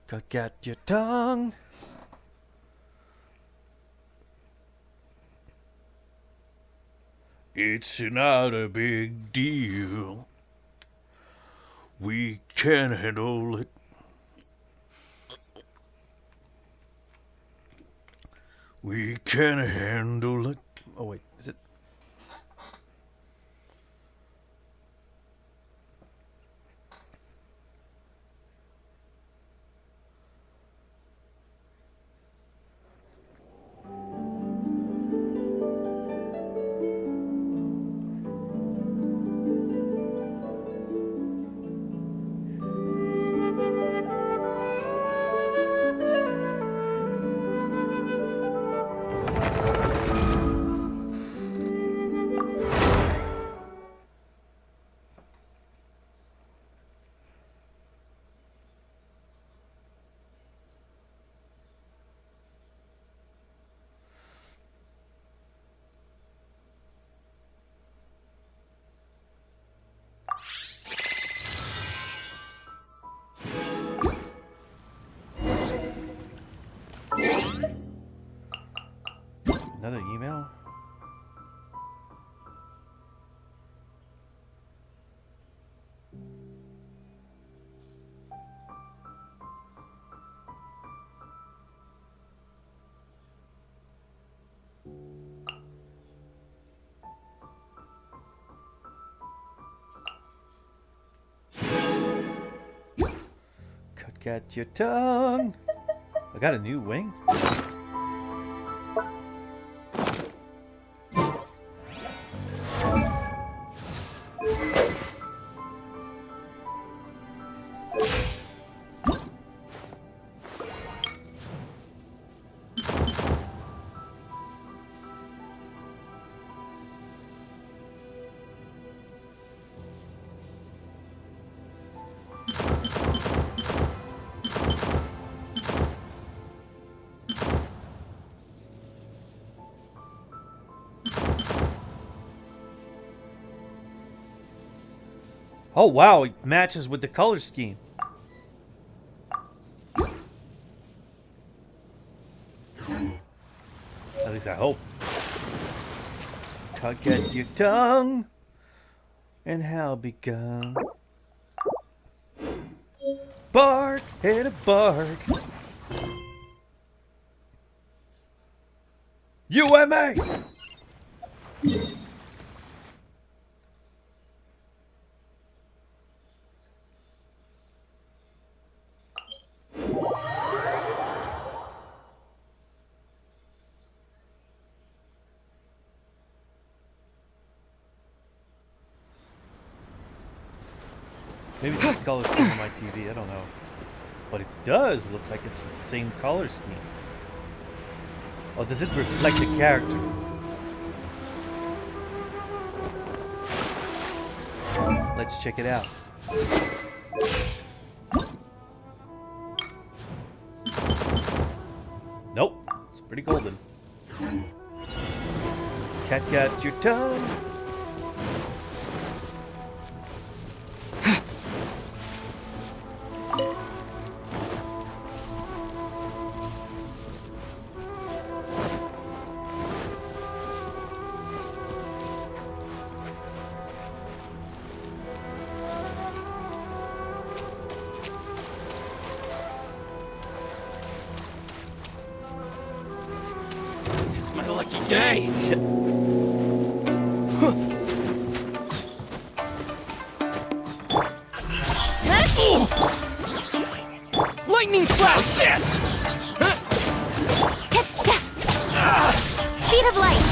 Got your tongue. It's not a big deal. We can handle it. We can handle it. Oh, wait. Is it? Another email? Got your tongue. I got a new wing. Oh wow, it matches with the color scheme. At least I hope. Get your tongue and how begun. Bark, hit a bark. You and me. Maybe it's the color scheme on my TV, I don't know. But it does look like it's the same color scheme. Or does it reflect the character? Let's check it out. Nope, it's pretty golden. Cat got your tongue. My lucky day! Shit. Lightning flash! This! Speed of light.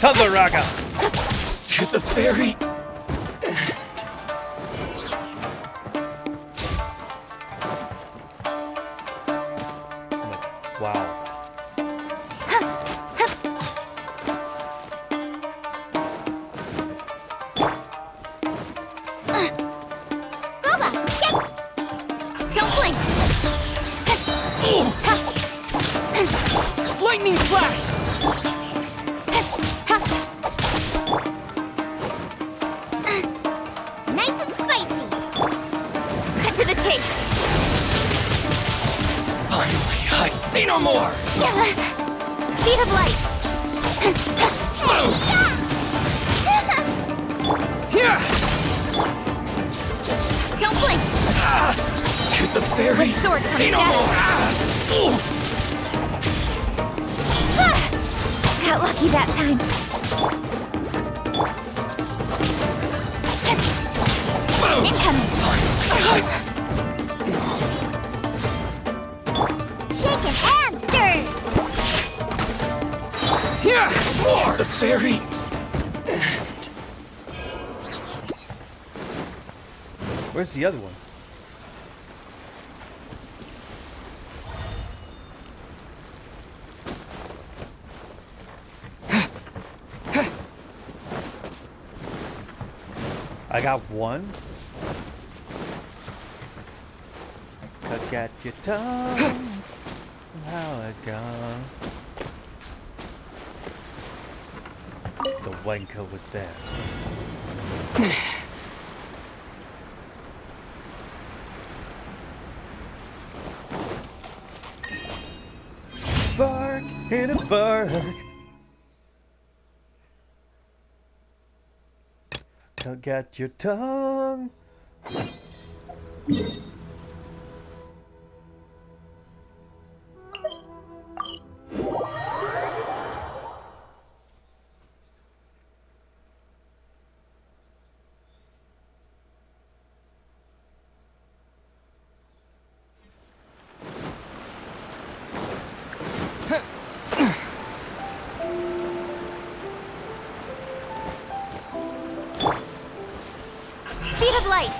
Thunder Raga! To the fairy! Wow. Gooba, get! Don't blink. Lightning flash! Nice and spicy. case. Finally, I say no more! Speed of light. Here! Don't blink. To the fairy! With sword from Say no shadow. more! Got lucky that time. Incoming. Shaken and stirred. Here! More! The fairy! Where's the other one? I got one. Could get your tongue. How it gone? The wanker was there. Bark in a bark. Could get your tongue. Speed of light.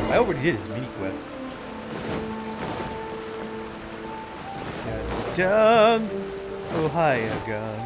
I already did his mini quest. Got done. Oh, hi, a gun.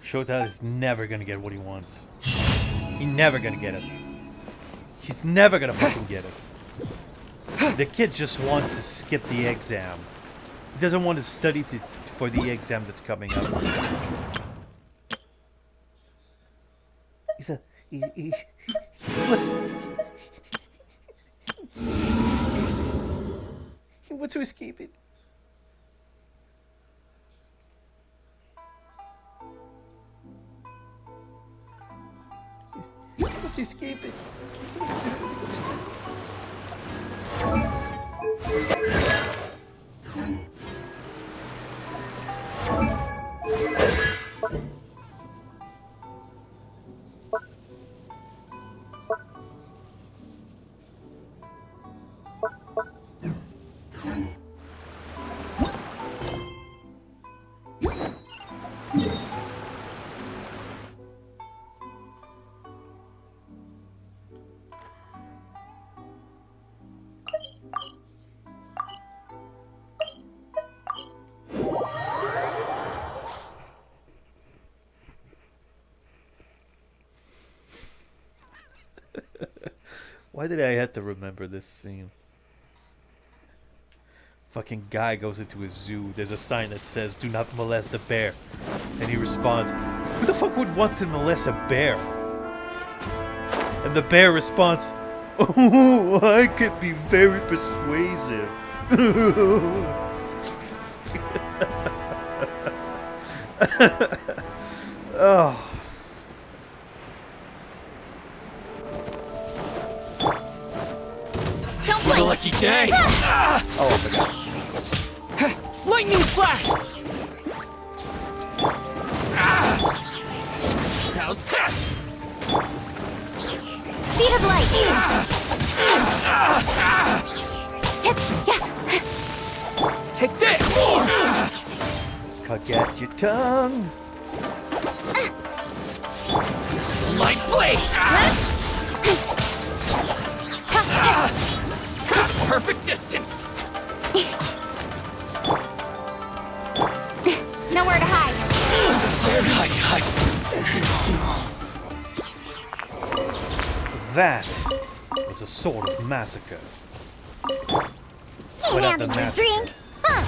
Shota is never gonna get what he wants. He's never gonna get it. He's never gonna fucking get it. The kid just wants to skip the exam. He doesn't want to study for the exam that's coming up. He wants to escape it. Let's escape it. Why did I have to remember this scene? Fucking guy goes into a zoo. There's a sign that says, "Do not molest the bear." And he responds, "Who the fuck would want to molest a bear?" And the bear responds, "Oh, I could be very persuasive." Oh. lucky day. Oh, I forgot. Lightning flash. How's this? Speed of light. Take this. Cut at your tongue. Light blade. Perfect distance. Nowhere to hide. Hide. That was a sort of massacre. Hey, What man, the your massacre? drink. Huh.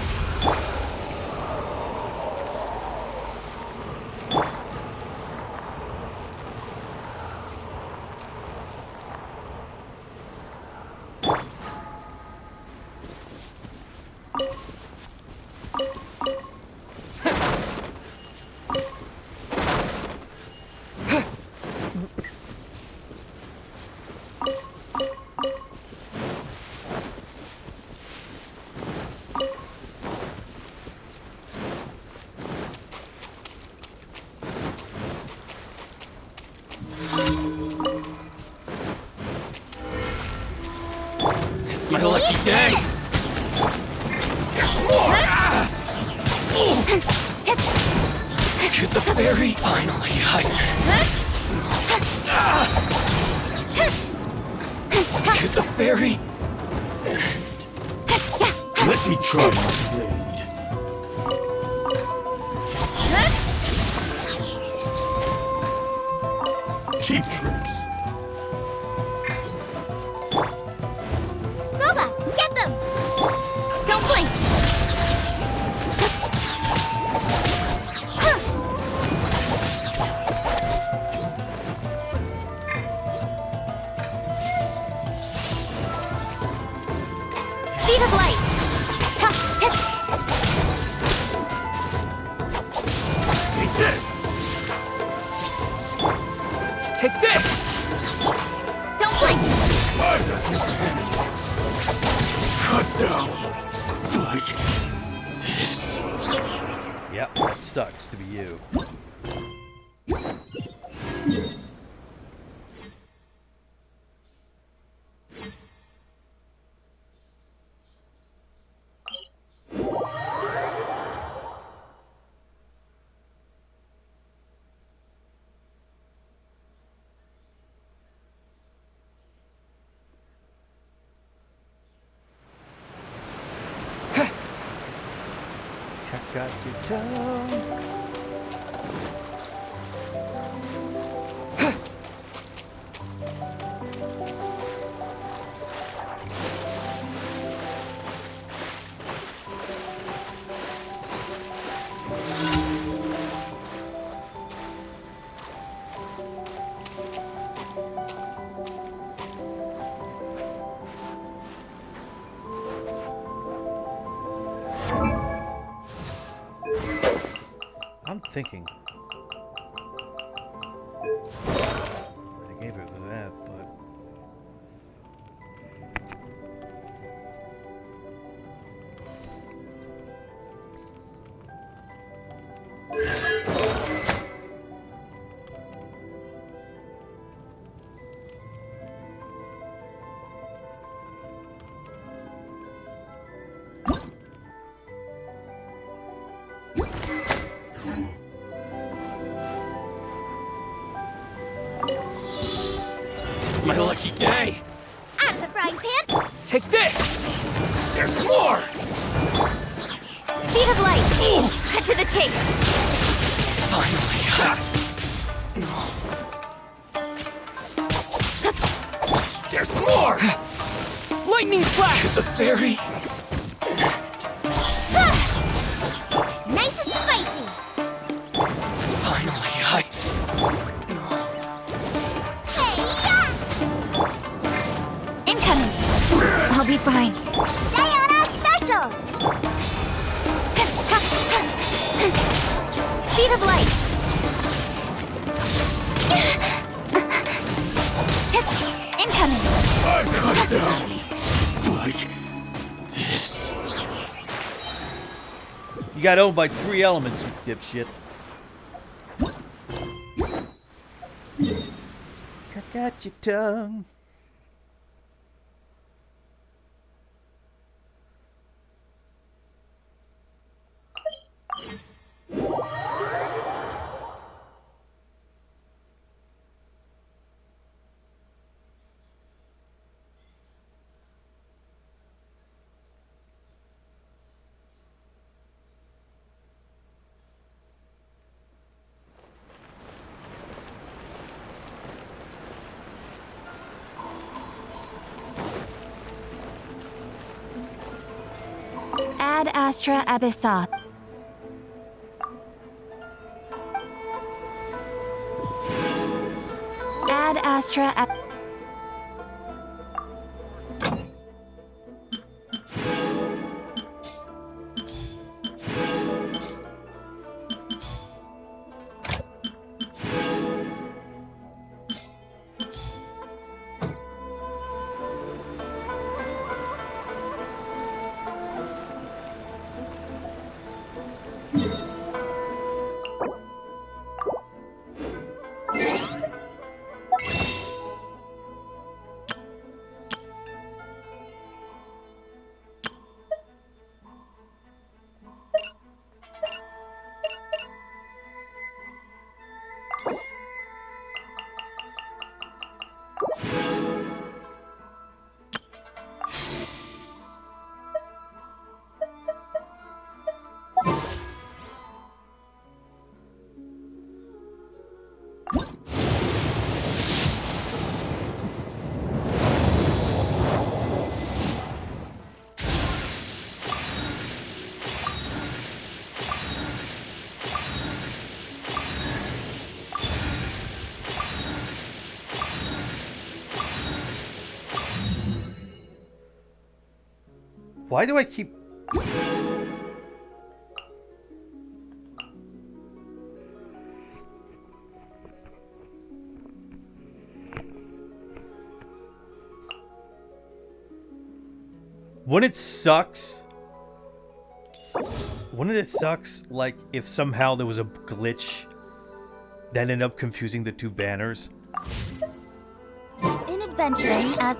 It's my lucky day. There's more. To the ferry. Finally, to the ferry. Let me try my blade. Cheap tricks. Boba, get them. Don't blink. Speed of light. Take this. Take this. Don't blink. Cut down. Like this. Yep, that sucks to be you. Got your tongue. I'm thinking. I gave her that, but. It's my lucky day. Out of the frying pan. Take this. There's more. Speed of light. Cut to the chase. Finally. There's more. Lightning flash. The ferry. Nice and spicy. Finally, Hey, yeah. Incoming. I'll be fine. Diana special. Speed of light. Incoming. I cut down. Like You got owned by 3 elements, you dipshit. Got your tongue. Ad Astra Abyssal. Ad Astra Ab Why do I keep... Wouldn't it sucks? Wouldn't it sucks, like, if somehow there was a glitch that ended up confusing the 2 banners? In adventuring as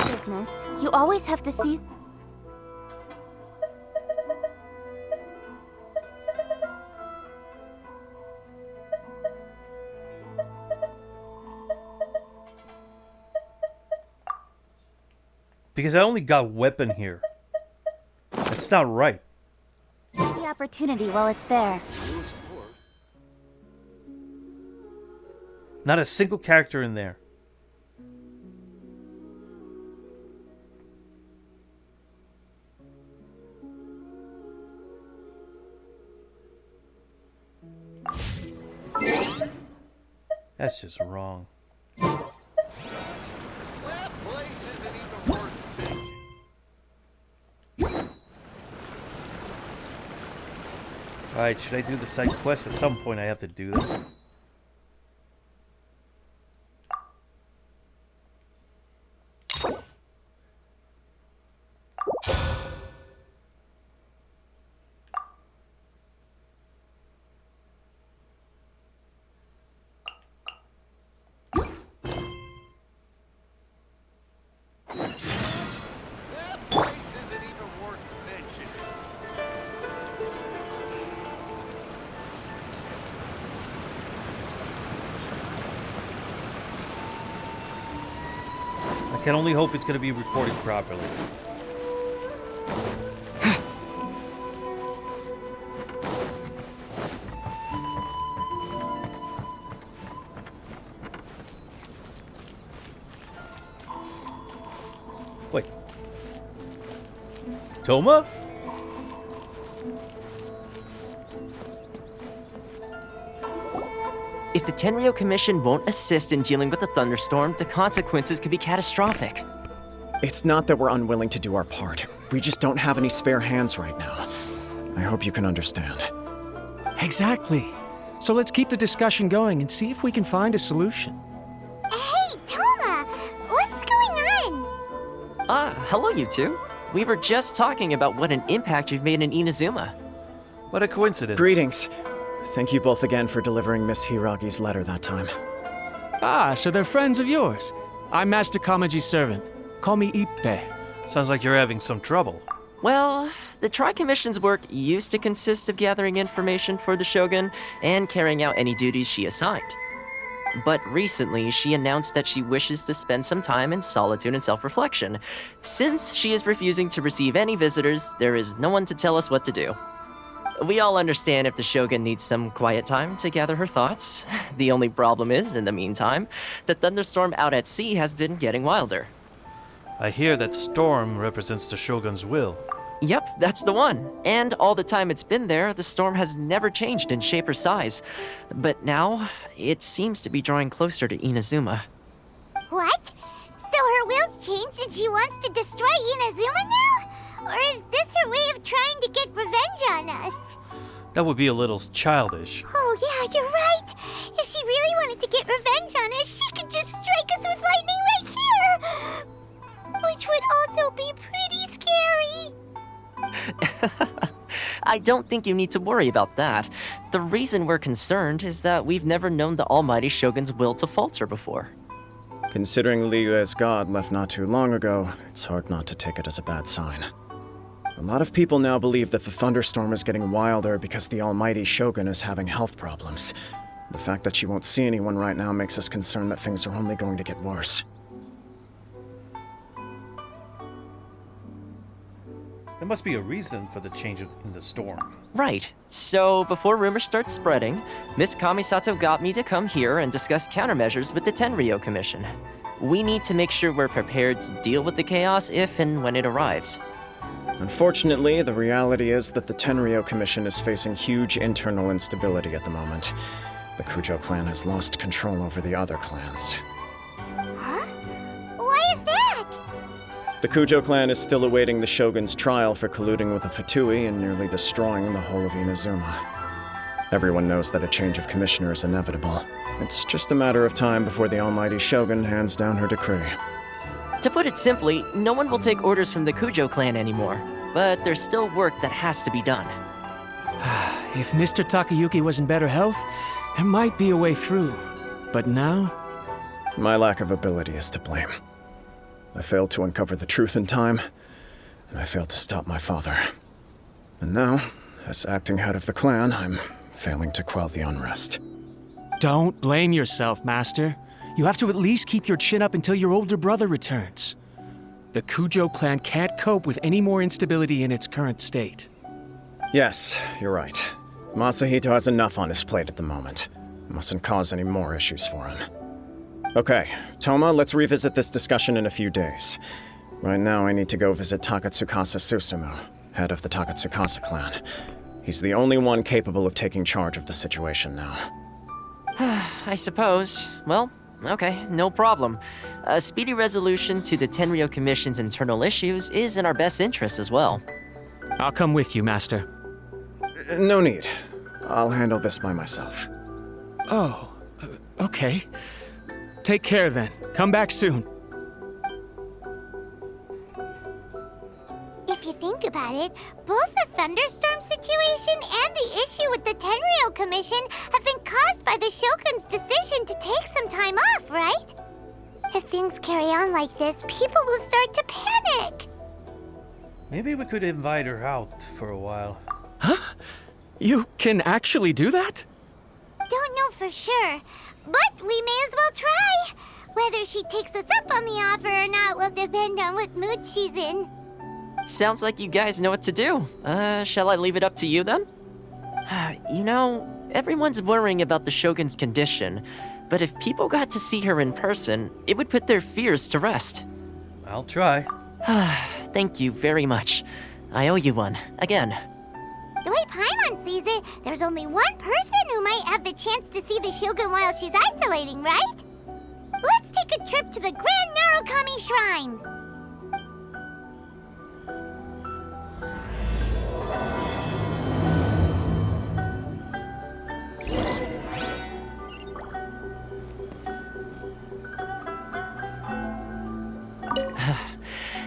business, you always have to see. Because I only got weapon here. That's not right. The opportunity while it's there. Not a single character in there. That's just wrong. Alright, should I do the side quest? At some point I have to do that. I can only hope it's going to be recorded properly. Wait. Toma? If the Tenryo Commission won't assist in dealing with the thunderstorm, the consequences could be catastrophic. It's not that we're unwilling to do our part. We just don't have any spare hands right now. I hope you can understand. Exactly. So let's keep the discussion going and see if we can find a solution. Hey, Toma! What's going on? Ah, hello you two. We were just talking about what an impact you've made in Inazuma. What a coincidence. Greetings. Thank you both again for delivering Miss Hiragi's letter that time. Ah, so they're friends of yours. I'm Master Kamaji's servant. Call me Ippe. Sounds like you're having some trouble. Well, the Tri-Commission's work used to consist of gathering information for the Shogun and carrying out any duties she assigned. But recently, she announced that she wishes to spend some time in solitude and self-reflection. Since she is refusing to receive any visitors, there is no one to tell us what to do. We all understand if the Shogun needs some quiet time to gather her thoughts. The only problem is, in the meantime, the thunderstorm out at sea has been getting wilder. I hear that storm represents the Shogun's will. Yep, that's the one. And all the time it's been there, the storm has never changed in shape or size. But now, it seems to be drawing closer to Inazuma. What? So her will's changed and she wants to destroy Inazuma now? Or is this her way of trying to get revenge on us? That would be a little childish. Oh yeah, you're right. If she really wanted to get revenge on us, she could just strike us with lightning right here. Which would also be pretty scary. I don't think you need to worry about that. The reason we're concerned is that we've never known the Almighty Shogun's will to falter before. Considering Liyue's god left not too long ago, it's hard not to take it as a bad sign. A lot of people now believe that the thunderstorm is getting wilder because the Almighty Shogun is having health problems. The fact that she won't see anyone right now makes us concerned that things are only going to get worse. There must be a reason for the change in the storm. Right. So, before rumors start spreading, Miss Kamisato got me to come here and discuss countermeasures with the Tenryou Commission. We need to make sure we're prepared to deal with the chaos if and when it arrives. Unfortunately, the reality is that the Tenryou Commission is facing huge internal instability at the moment. The Kujo clan has lost control over the other clans. Huh? Why is that? The Kujo clan is still awaiting the Shogun's trial for colluding with the Fatui and nearly destroying the whole of Inazuma. Everyone knows that a change of commissioner is inevitable. It's just a matter of time before the Almighty Shogun hands down her decree. To put it simply, no one will take orders from the Kujo clan anymore. But there's still work that has to be done. If Mr. Takayuki was in better health, there might be a way through. But now? My lack of ability is to blame. I failed to uncover the truth in time, and I failed to stop my father. And now, as acting head of the clan, I'm failing to quell the unrest. Don't blame yourself, Master. You have to at least keep your chin up until your older brother returns. The Kujo clan can't cope with any more instability in its current state. Yes, you're right. Masahito has enough on his plate at the moment. Mustn't cause any more issues for him. Okay, Toma, let's revisit this discussion in a few days. Right now, I need to go visit Takatsukasa Susumu, head of the Takatsukasa clan. He's the only one capable of taking charge of the situation now. I suppose. Well, okay, no problem. A speedy resolution to the Tenryou Commission's internal issues is in our best interest as well. I'll come with you, Master. No need. I'll handle this by myself. Oh, okay. Take care then. Come back soon. If you think about it, both the thunderstorm situation and the issue with the Tenryou Commission have been caused by the Shogun's decision to take some time off, right? If things carry on like this, people will start to panic. Maybe we could invite her out for a while. Huh? You can actually do that? Don't know for sure, but we may as well try. Whether she takes us up on the offer or not will depend on what mood she's in. Sounds like you guys know what to do. Shall I leave it up to you then? You know, everyone's worrying about the Shogun's condition, but if people got to see her in person, it would put their fears to rest. I'll try. Thank you very much. I owe you one, again. The way Paimon sees it, there's only one person who might have the chance to see the Shogun while she's isolating, right? Let's take a trip to the Grand Narukami Shrine!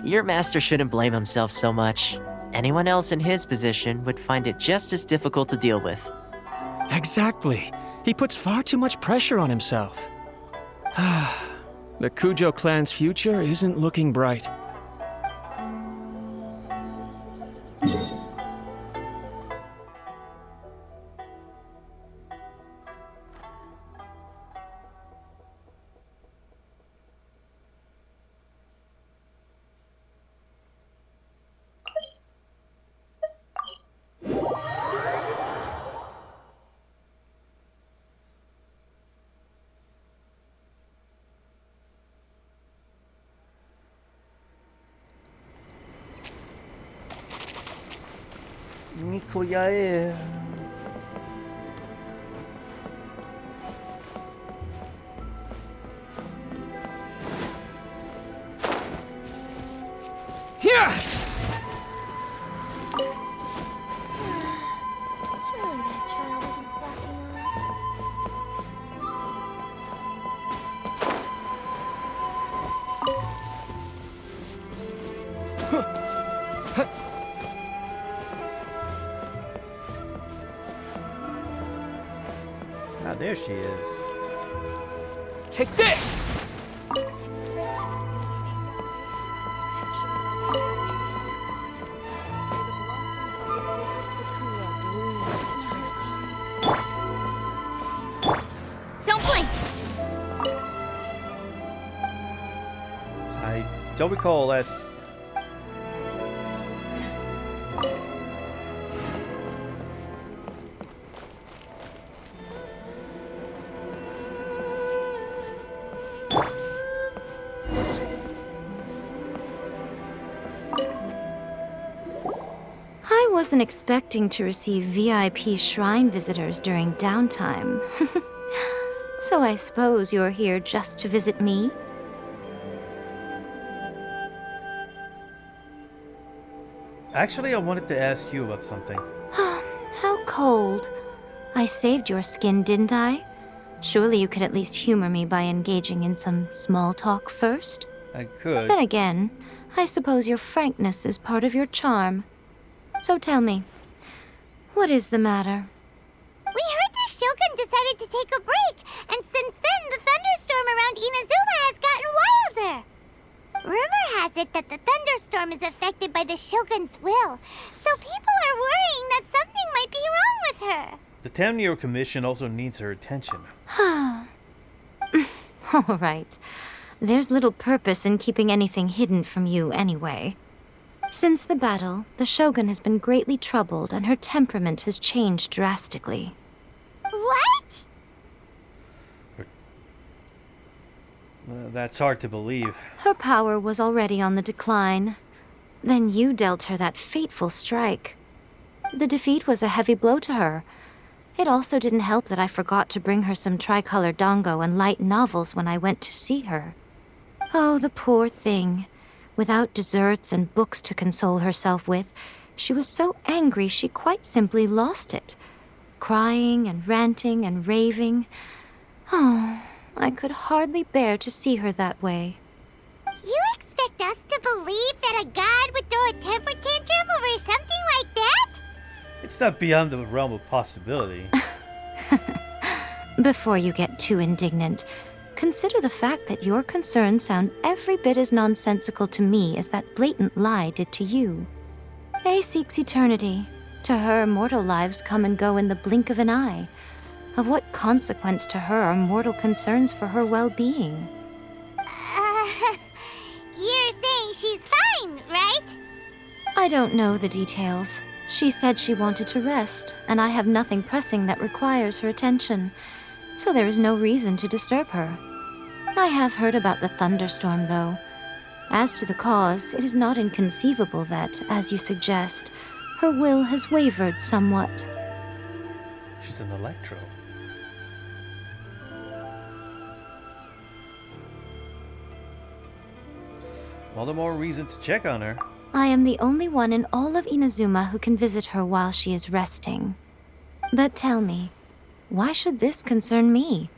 Your master shouldn't blame himself so much. anyone else in his position would find it just as difficult to deal with. Exactly. He puts far too much pressure on himself. The Kujo clan's future isn't looking bright. Nikoyae. Surely that child isn't flocking off. Ah, there she is. Take this! Don't blink! I don't recall last. I wasn't expecting to receive VIP shrine visitors during downtime. So I suppose you're here just to visit me? Actually, I wanted to ask you about something. How cold. I saved your skin, didn't I? Surely you could at least humor me by engaging in some small talk first? I could. Then again, I suppose your frankness is part of your charm. So tell me, what is the matter? We heard the Shogun decided to take a break, and since then the thunderstorm around Inazuma has gotten wilder. Rumor has it that the thunderstorm is affected by the Shogun's will, so people are worrying that something might be wrong with her. The Tamnio Commission also needs her attention. All right. There's little purpose in keeping anything hidden from you anyway. Since the battle, the Shogun has been greatly troubled and her temperament has changed drastically. What? That's hard to believe. Her power was already on the decline. Then you dealt her that fateful strike. The defeat was a heavy blow to her. It also didn't help that I forgot to bring her some tricolor dango and light novels when I went to see her. Oh, the poor thing. Without desserts and books to console herself with, she was so angry she quite simply lost it. Crying and ranting and raving. Oh, I could hardly bear to see her that way. You expect us to believe that a god would throw a temper tantrum over something like that? It's not beyond the realm of possibility. Before you get too indignant, consider the fact that your concerns sound every bit as nonsensical to me as that blatant lie did to you. A seeks eternity. To her, mortal lives come and go in the blink of an eye. Of what consequence to her are mortal concerns for her well-being? You're saying she's fine, right? I don't know the details. She said she wanted to rest, and I have nothing pressing that requires her attention, so there is no reason to disturb her. I have heard about the thunderstorm, though. As to the cause, it is not inconceivable that, as you suggest, her will has wavered somewhat. She's an electro. All the more reason to check on her. I am the only one in all of Inazuma who can visit her while she is resting. But tell me, why should this concern me?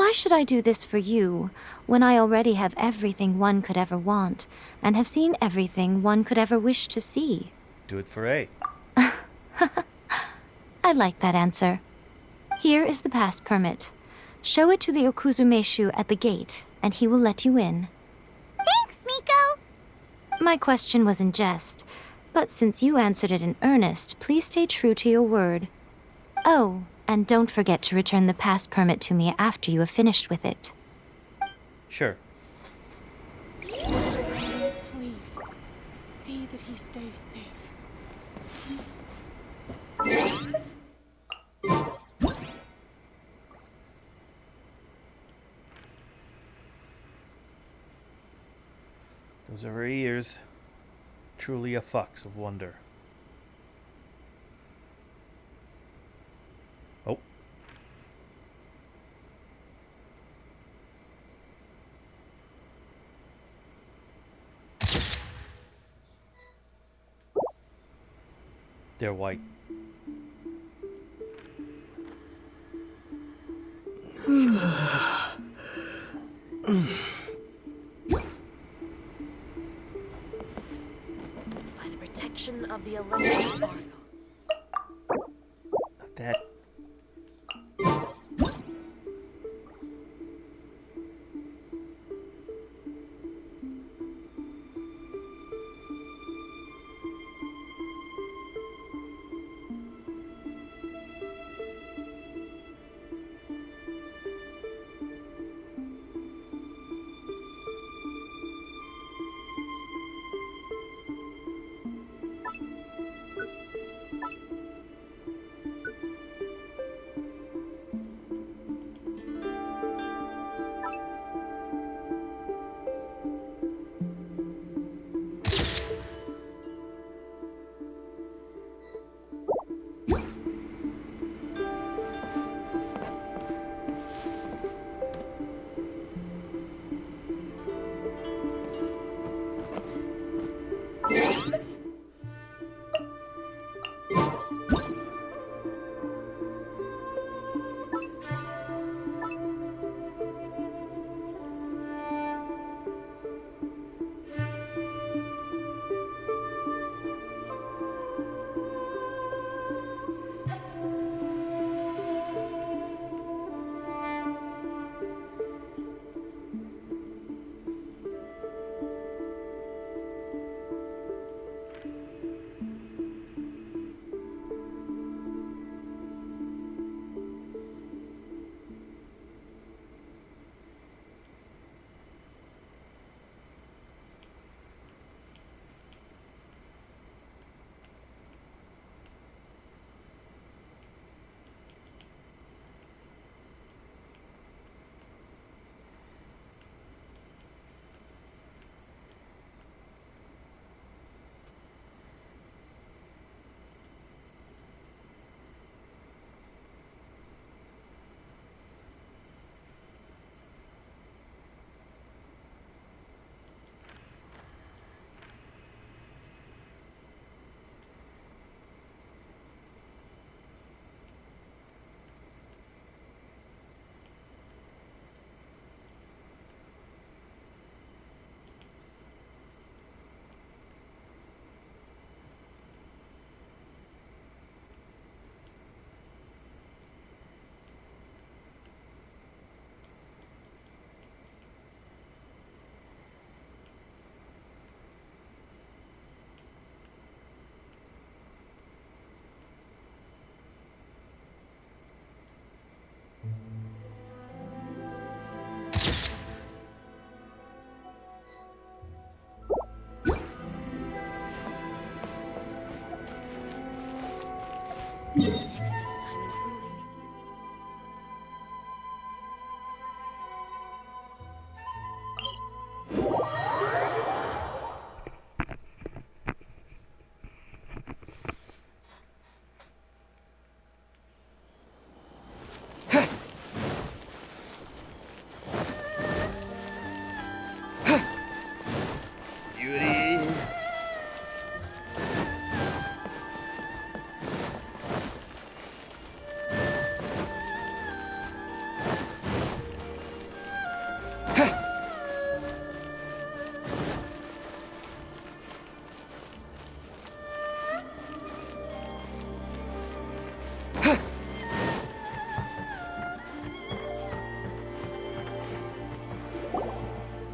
Why should I do this for you, when I already have everything one could ever want, and have seen everything one could ever wish to see? Do it for A. I like that answer. Here is the pass permit. Show it to the Okuzumeshu at the gate, and he will let you in. Thanks, Miko! My question was in jest, but since you answered it in earnest, please stay true to your word. Oh, and don't forget to return the pass permit to me after you have finished with it. Sure. Please, see that he stays safe. Those are her ears. Truly a fox of wonder. Oh. They're white. By the protection of the electric embargo. Not that.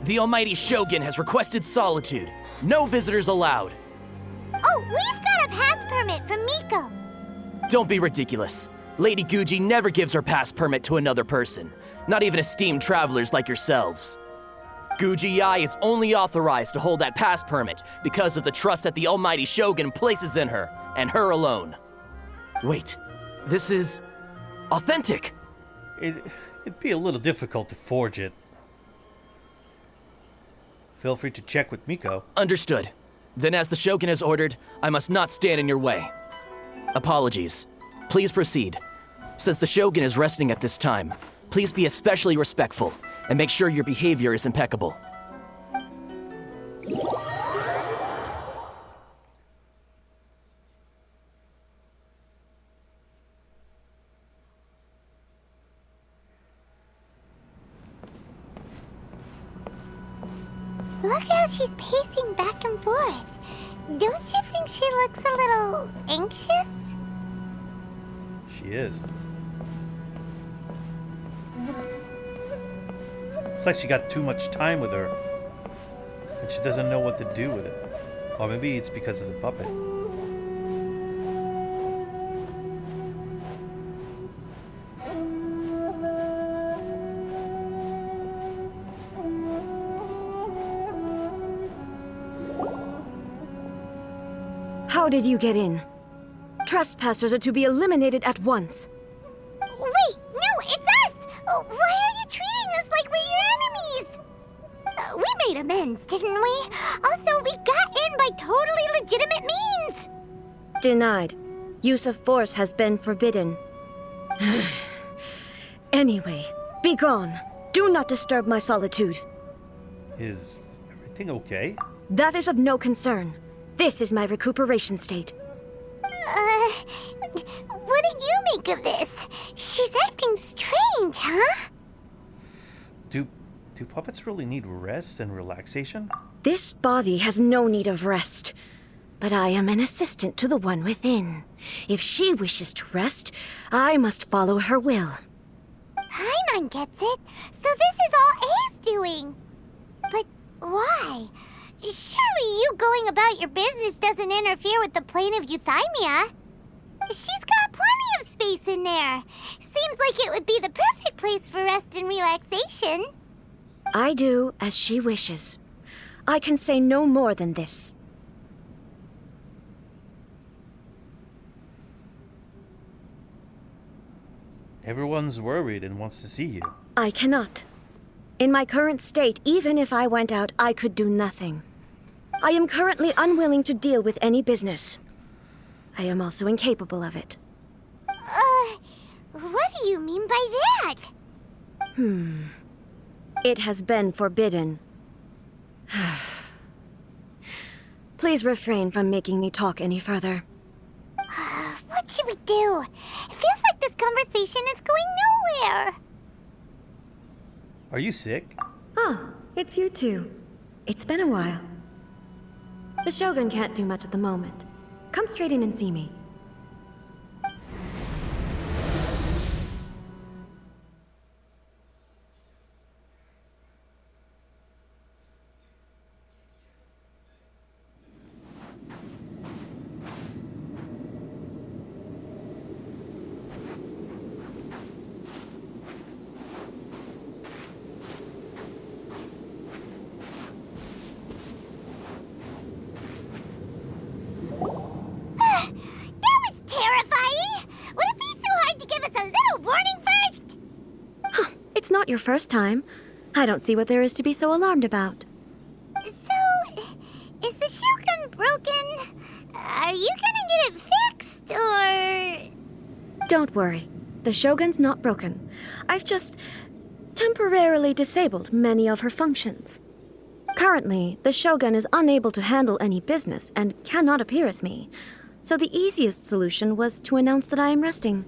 The Almighty Shogun has requested solitude. No visitors allowed. Oh, we've got a pass permit from Miko. Don't be ridiculous. Lady Guji never gives her pass permit to another person, not even esteemed travelers like yourselves. Guji Ai is only authorized to hold that pass permit because of the trust that the Almighty Shogun places in her, and her alone. Wait, this is authentic. It'd be a little difficult to forge it. Feel free to check with Miko. Understood. Then as the Shogun has ordered, I must not stand in your way. Apologies. Please proceed. Since the Shogun is resting at this time, please be especially respectful and make sure your behavior is impeccable. Look how she's pacing back and forth. Don't you think she looks a little anxious? She is. It's like she got too much time with her. And she doesn't know what to do with it. Or maybe it's because of the puppet. How did you get in? Trespassers are to be eliminated at once. Wait, no, it's us! Why are you treating us like we're your enemies? We made amends, didn't we? Also, we got in by totally legitimate means! Denied. Use of force has been forbidden. Anyway, be gone. Do not disturb my solitude. Is everything okay? That is of no concern. This is my recuperation state. What do you make of this? She's acting strange, huh? Do puppets really need rest and relaxation? This body has no need of rest. But I am an assistant to the one within. If she wishes to rest, I must follow her will. Paimon gets it. So this is all A's doing. But why? Surely you going about your business doesn't interfere with the plane of euthymia. She's got plenty of space in there. Seems like it would be the perfect place for rest and relaxation. I do as she wishes. I can say no more than this. Everyone's worried and wants to see you. I cannot. In my current state, even if I went out, I could do nothing. I am currently unwilling to deal with any business. I am also incapable of it. What do you mean by that? It has been forbidden. Please refrain from making me talk any further. What should we do? It feels like this conversation is going nowhere. Are you sick? Ah, it's you two. It's been a while. The Shogun can't do much at the moment. Come straight in and see me. It's not your first time. I don't see what there is to be so alarmed about. So, is the Shogun broken? Are you gonna get it fixed, or...? Don't worry. The Shogun's not broken. I've just temporarily disabled many of her functions. Currently, the Shogun is unable to handle any business and cannot appear as me. So the easiest solution was to announce that I am resting.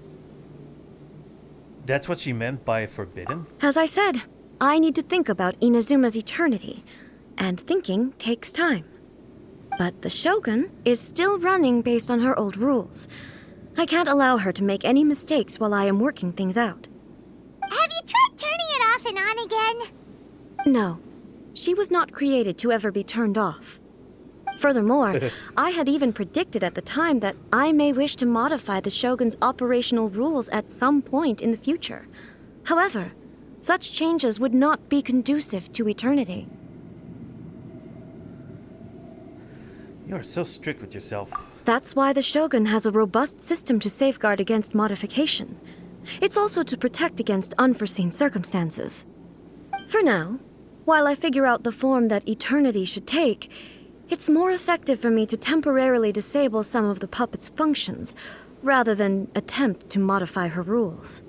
That's what she meant by forbidden? As I said, I need to think about Inazuma's eternity, and thinking takes time. But the Shogun is still running based on her old rules. I can't allow her to make any mistakes while I am working things out. Have you tried turning it off and on again? No. she was not created to ever be turned off. Furthermore, I had even predicted at the time that I may wish to modify the Shogun's operational rules at some point in the future. However, such changes would not be conducive to eternity. You are so strict with yourself. That's why the Shogun has a robust system to safeguard against modification. It's also to protect against unforeseen circumstances. For now, while I figure out the form that eternity should take, it's more effective for me to temporarily disable some of the puppet's functions, rather than attempt to modify her rules.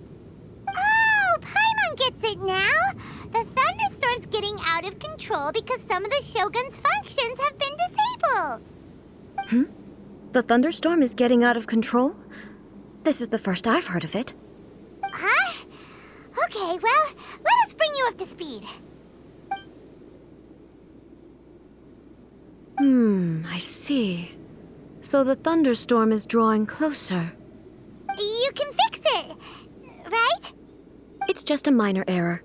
Oh, Paimon gets it now! The thunderstorm's getting out of control because some of the Shogun's functions have been disabled. The thunderstorm is getting out of control? This is the first I've heard of it. Huh? Okay, well, let us bring you up to speed. I see. So the thunderstorm is drawing closer. You can fix it, right? It's just a minor error.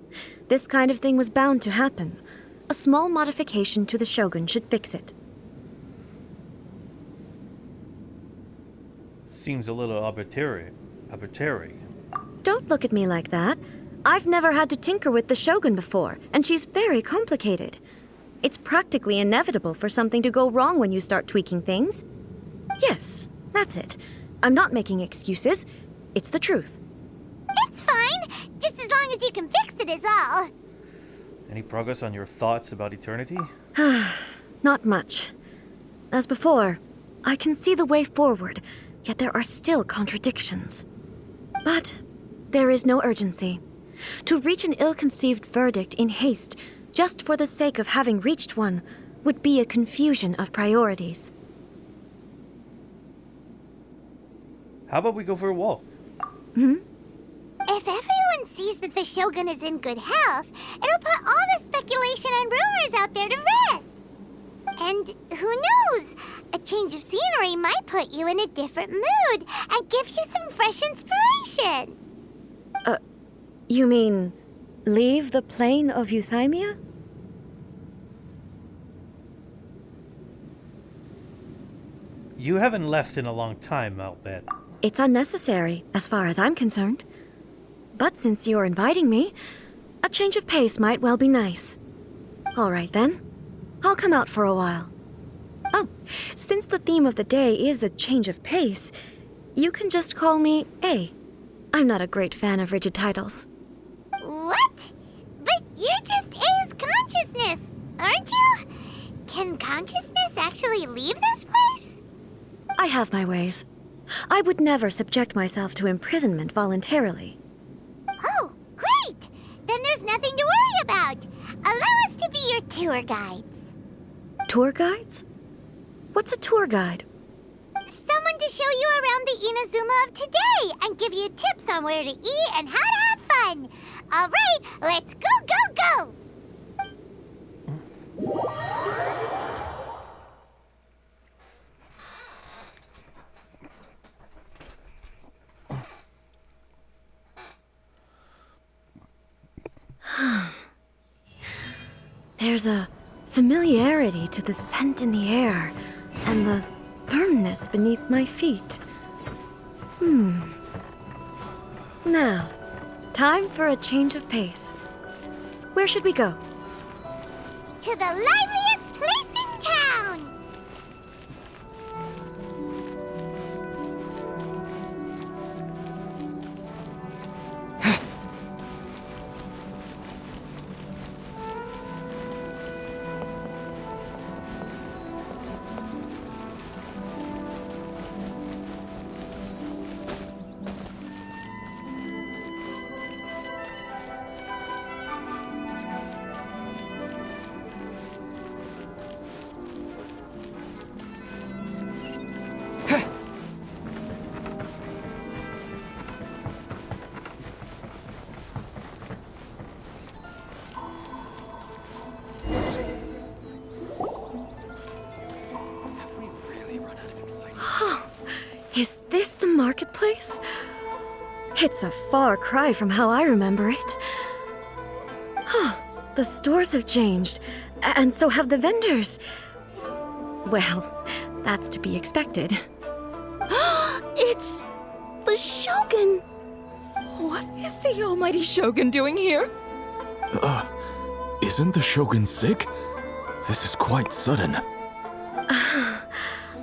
This kind of thing was bound to happen. A small modification to the Shogun should fix it. Seems a little arbitrary. Don't look at me like that. I've never had to tinker with the Shogun before, and she's very complicated. It's practically inevitable for something to go wrong when you start tweaking things. Yes, that's it. I'm not making excuses. It's the truth. It's fine, just as long as you can fix it is all. Any progress on your thoughts about eternity? Not much. As before, I can see the way forward, yet there are still contradictions. But there is no urgency. To reach an ill-conceived verdict in haste, just for the sake of having reached one, would be a confusion of priorities. How about we go for a walk? If everyone sees that the Shogun is in good health, it'll put all the speculation and rumors out there to rest. And who knows? A change of scenery might put you in a different mood and give you some fresh inspiration. You mean, leave the plane of euthymia? You haven't left in a long time, I'll bet. It's unnecessary, as far as I'm concerned. But since you're inviting me, a change of pace might well be nice. All right then. I'll come out for a while. Oh, since the theme of the day is a change of pace, you can just call me A. I'm not a great fan of rigid titles. What? But you're just A's consciousness, aren't you? Can consciousness actually leave this place? I have my ways. I would never subject myself to imprisonment voluntarily. Oh, great! Then there's nothing to worry about. Allow us to be your tour guides. Tour guides? What's a tour guide? Someone to show you around the Inazuma of today and give you tips on where to eat and how to have fun. All right, let's go, go, go! There's a familiarity to the scent in the air and the firmness beneath my feet. Now, time for a change of pace. Where should we go? To the liveliest place in town! Is this the marketplace? It's a far cry from how I remember it. The stores have changed, And so have the vendors. Well, that's to be expected. It's the Shogun! What is the almighty Shogun doing here? Isn't the Shogun sick? This is quite sudden.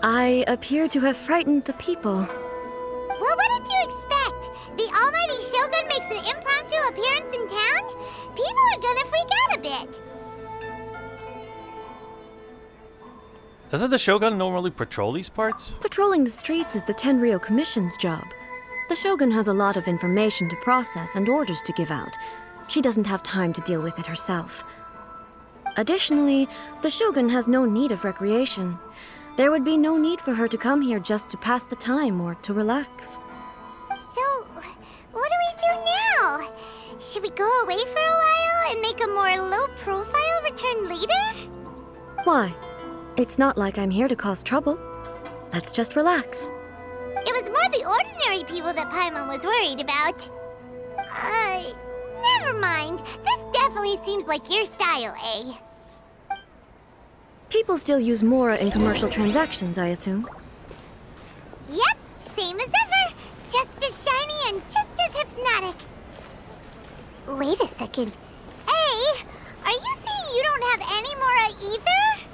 I appear to have frightened the people. Well, what did you expect? The almighty Shogun makes an impromptu appearance in town? People are gonna freak out a bit. Doesn't the Shogun normally patrol these parts? Patrolling the streets is the Tenryou Commission's job. The Shogun has a lot of information to process and orders to give out. She doesn't have time to deal with it herself. Additionally, the Shogun has no need of recreation. There would be no need for her to come here just to pass the time or to relax. So, what do we do now? Should we go away for a while and make a more low-profile return later? Why? It's not like I'm here to cause trouble. Let's just relax. It was more the ordinary people that Paimon was worried about. Never mind. This definitely seems like your style, eh? People still use Mora in commercial transactions, I assume. Yep, same as ever. Just as shiny and just as hypnotic. Wait a second. Hey, are you saying you don't have any Mora either?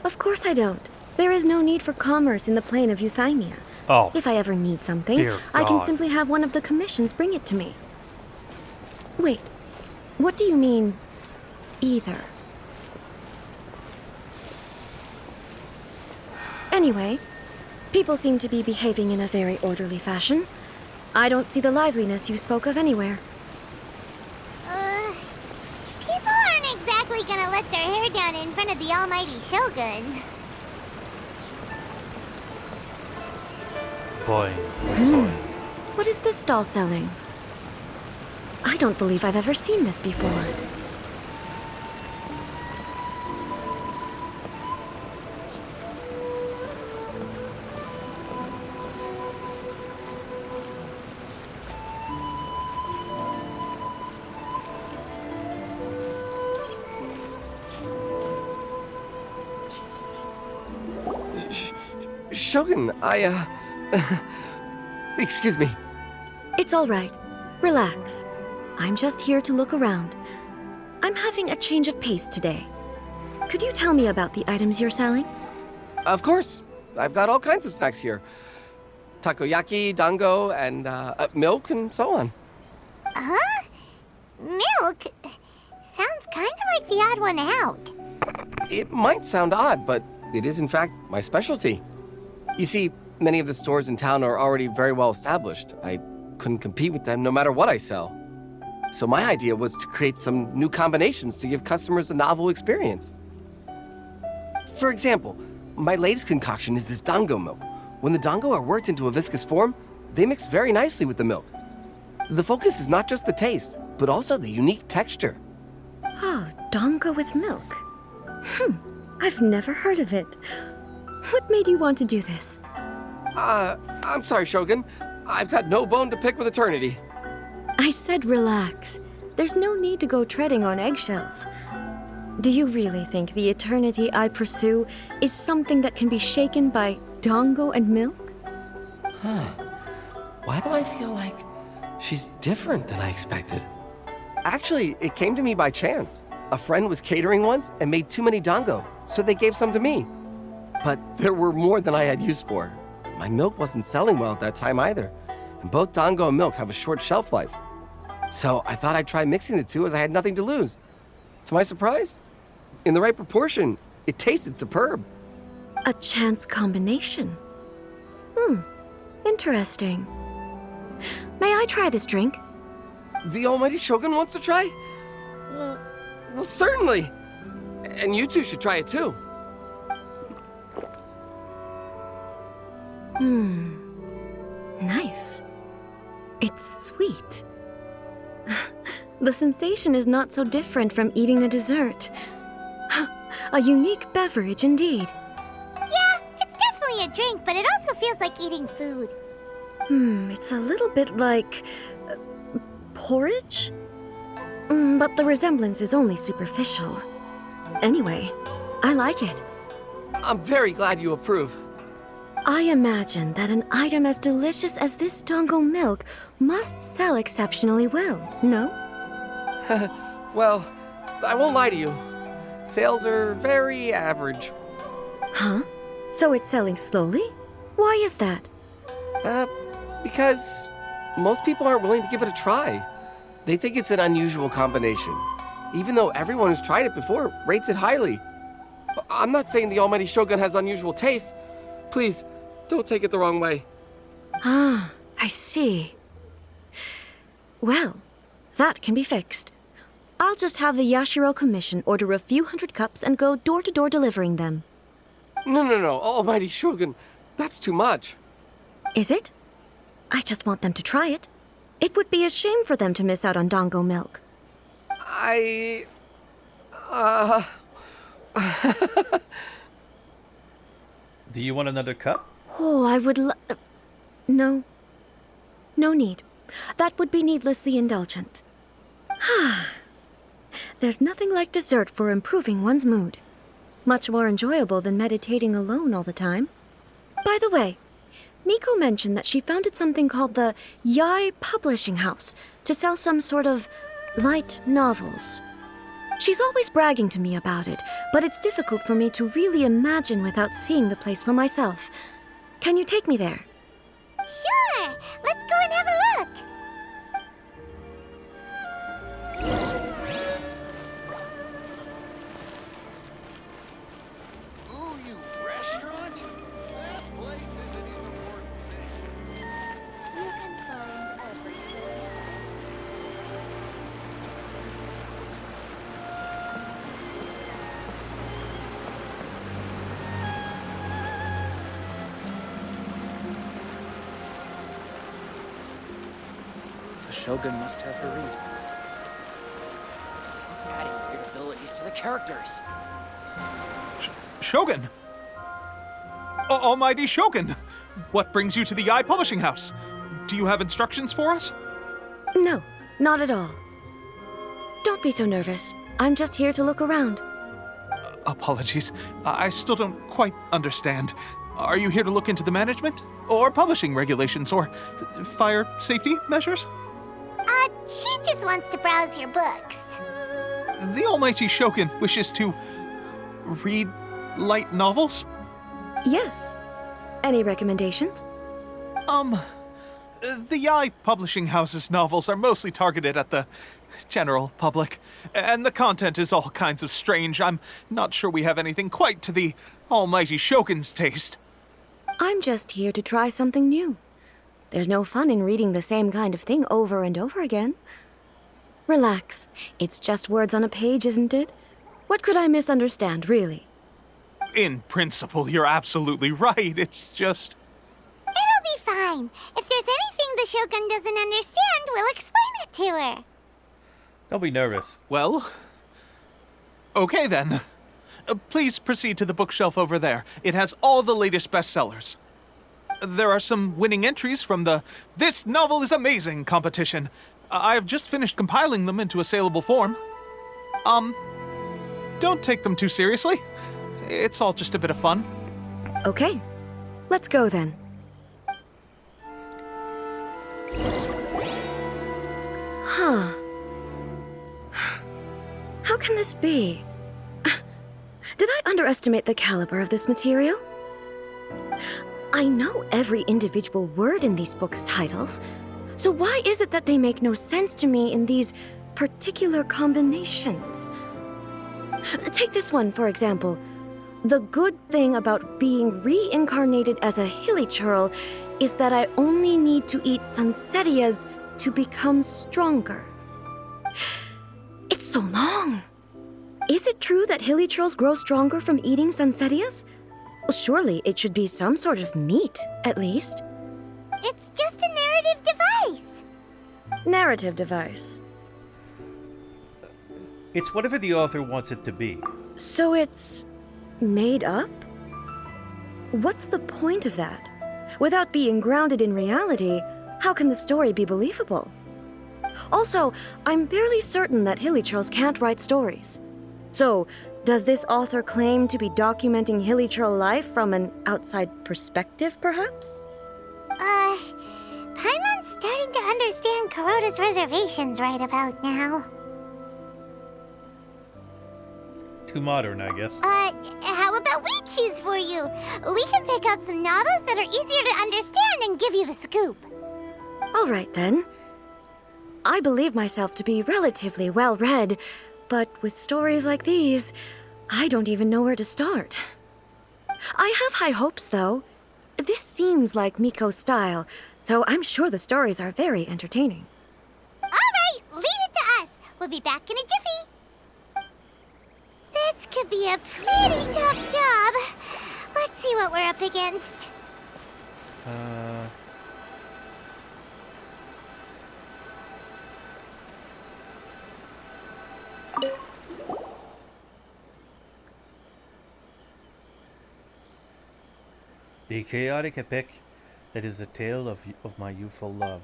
Of course I don't. There is no need for commerce in the plane of Euthymia. Oh. If I ever need something, Dear I can God. simply have one of the commissions bring it to me. Wait, what do you mean, either? Anyway, people seem to be behaving in a very orderly fashion. I don't see the liveliness you spoke of anywhere. People aren't exactly gonna let their hair down in front of the almighty Shogun. Boy. What is this stall selling? I don't believe I've ever seen this before. Shogun, excuse me. It's all right. Relax. I'm just here to look around. I'm having a change of pace today. Could you tell me about the items you're selling? Of course. I've got all kinds of snacks here. Takoyaki, dango, and milk, and so on. Huh? Milk? Sounds kind of like the odd one out. It might sound odd, but it is in fact my specialty. You see, many of the stores in town are already very well established. I couldn't compete with them no matter what I sell. So my idea was to create some new combinations to give customers a novel experience. For example, my latest concoction is this dango milk. When the dango are worked into a viscous form, they mix very nicely with the milk. The focus is not just the taste, but also the unique texture. Oh, dango with milk. I've never heard of it. What made you want to do this? I'm sorry, Shogun. I've got no bone to pick with eternity. I said relax. There's no need to go treading on eggshells. Do you really think the eternity I pursue is something that can be shaken by dango and milk? Why do I feel like she's different than I expected? Actually, it came to me by chance. A friend was catering once and made too many dango, so they gave some to me. But there were more than I had use for. My milk wasn't selling well at that time either, and both dango and milk have a short shelf life. So I thought I'd try mixing the two as I had nothing to lose. To my surprise, in the right proportion, it tasted superb. A chance combination. Interesting. May I try this drink? The almighty Shogun wants to try? Well, certainly. And you two should try it too. Nice. It's sweet. The sensation is not so different from eating a dessert. A unique beverage indeed. Yeah, it's definitely a drink, but it also feels like eating food. It's a little bit like porridge? But the resemblance is only superficial. Anyway, I like it. I'm very glad you approve. I imagine that an item as delicious as this Dongo milk must sell exceptionally well, no? Well, I won't lie to you. Sales are very average. Huh? So it's selling slowly? Why is that? Because most people aren't willing to give it a try. They think it's an unusual combination, even though everyone who's tried it before rates it highly. I'm not saying the Almighty Shogun has unusual tastes. Please, don't take it the wrong way. Ah, I see. Well, that can be fixed. I'll just have the Yashiro Commission order a few hundred cups and go door-to-door delivering them. No, Almighty Shogun. That's too much. Is it? I just want them to try it. It would be a shame for them to miss out on Dongo milk. Do you want another cup? Oh, I would No. No need. That would be needlessly indulgent. There's nothing like dessert for improving one's mood. Much more enjoyable than meditating alone all the time. By the way, Miko mentioned that she founded something called the Yai Publishing House to sell some sort of light novels. She's always bragging to me about it, but it's difficult for me to really imagine without seeing the place for myself. Can you take me there? Sure! Let's go and have a look! Ooh, you restaurant? That place is an important thing. You can find everything. The Shogun must have her reasons. Stop adding weird abilities to the characters. Shogun! Almighty Shogun! What brings you to the Yai Publishing House? Do you have instructions for us? No, not at all. Don't be so nervous. I'm just here to look around. Apologies. I still don't quite understand. Are you here to look into the management? Or publishing regulations? Or fire safety measures? She just wants to browse your books. The Almighty Shogun wishes to read light novels? Yes. Any recommendations? The Yai Publishing House's novels are mostly targeted at the general public, and the content is all kinds of strange. I'm not sure we have anything quite to the Almighty Shogun's taste. I'm just here to try something new. There's no fun in reading the same kind of thing over and over again. Relax. It's just words on a page, isn't it? What could I misunderstand, really? In principle, you're absolutely right. It's just... It'll be fine. If there's anything the Shogun doesn't understand, we'll explain it to her. Don't be nervous. Well... Okay, then. Please proceed to the bookshelf over there. It has all the latest bestsellers. There are some winning entries from the This Novel is Amazing competition. I've just finished compiling them into a saleable form. Don't take them too seriously. It's all just a bit of fun. Okay. Let's go then. Huh. How can this be? Did I underestimate the caliber of this material? I know every individual word in these books' titles, so why is it that they make no sense to me in these particular combinations? Take this one, for example. The good thing about being reincarnated as a hilly churl is that I only need to eat Sansetias to become stronger. It's so long. Is it true that hilly churls grow stronger from eating Sansetias? Well, surely it should be some sort of meat, at least. It's just a narrative device. Narrative device. It's whatever the author wants it to be. So it's made up? What's the point of that? Without being grounded in reality, how can the story be believable? Also, I'm fairly certain that hilly churls can't write stories. So, Does this author claim to be documenting Hilichurl life from an outside perspective, perhaps? Paimon's starting to understand Kuroda's reservations right about now. Too modern, I guess. How about we choose for you? We can pick out some novels that are easier to understand and give you the scoop. All right, then. I believe myself to be relatively well-read, but with stories like these, I don't even know where to start. I have high hopes, though. This seems like Miko's style, so I'm sure the stories are very entertaining. All right, leave it to us. We'll be back in a jiffy. This could be a pretty tough job. Let's see what we're up against. The chaotic epic that is the tale of my youthful love.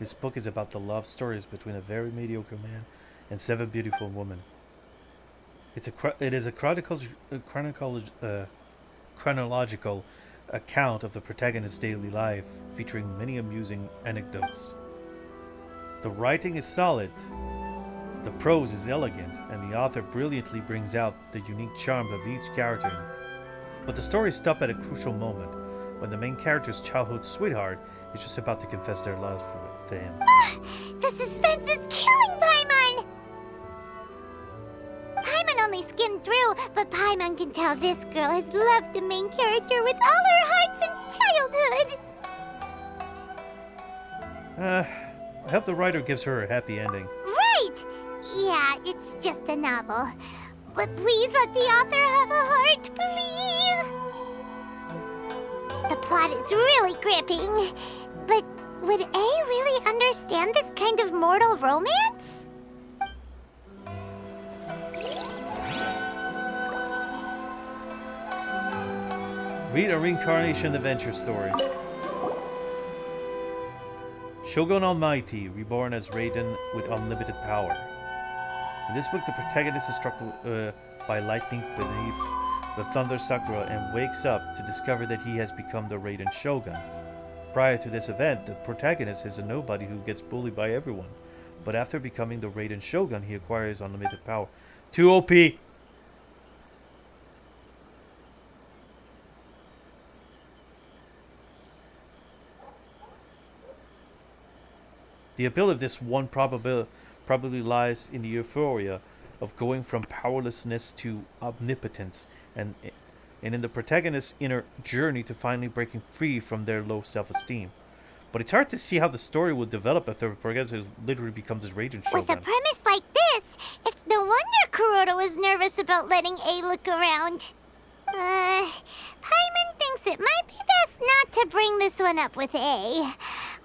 This book is about the love stories between a very mediocre man and 7 beautiful women. It is a chronological account of the protagonist's daily life, featuring many amusing anecdotes. The writing is solid, the prose is elegant, and the author brilliantly brings out the unique charm of each character. But the stories stop at a crucial moment, when the main character's childhood sweetheart is just about to confess their love to him. The suspense is killing Paimon! Paimon only skimmed through, but Paimon can tell this girl has loved the main character with all her heart since childhood. I hope the writer gives her a happy ending. Right! Yeah, it's just a novel. But please let the author have a heart, please! The plot is really gripping. But would A really understand this kind of mortal romance? Read a reincarnation adventure story. Shogun Almighty, reborn as Raiden with unlimited power. In this book, the protagonist is struck by lightning beneath the Thunder Sakura and wakes up to discover that he has become the Raiden Shogun. Prior to this event, the protagonist is a nobody who gets bullied by everyone. But after becoming the Raiden Shogun, he acquires unlimited power. Too OP! The appeal of this one probably lies in the euphoria of going from powerlessness to omnipotence, and in the protagonist's inner journey to finally breaking free from their low self-esteem. But it's hard to see how the story will develop if the protagonist literally becomes his Raiden Shogun. With a premise like this, it's no wonder Kuroda was nervous about letting A look around. Paimon thinks it might be best not to bring this one up with A.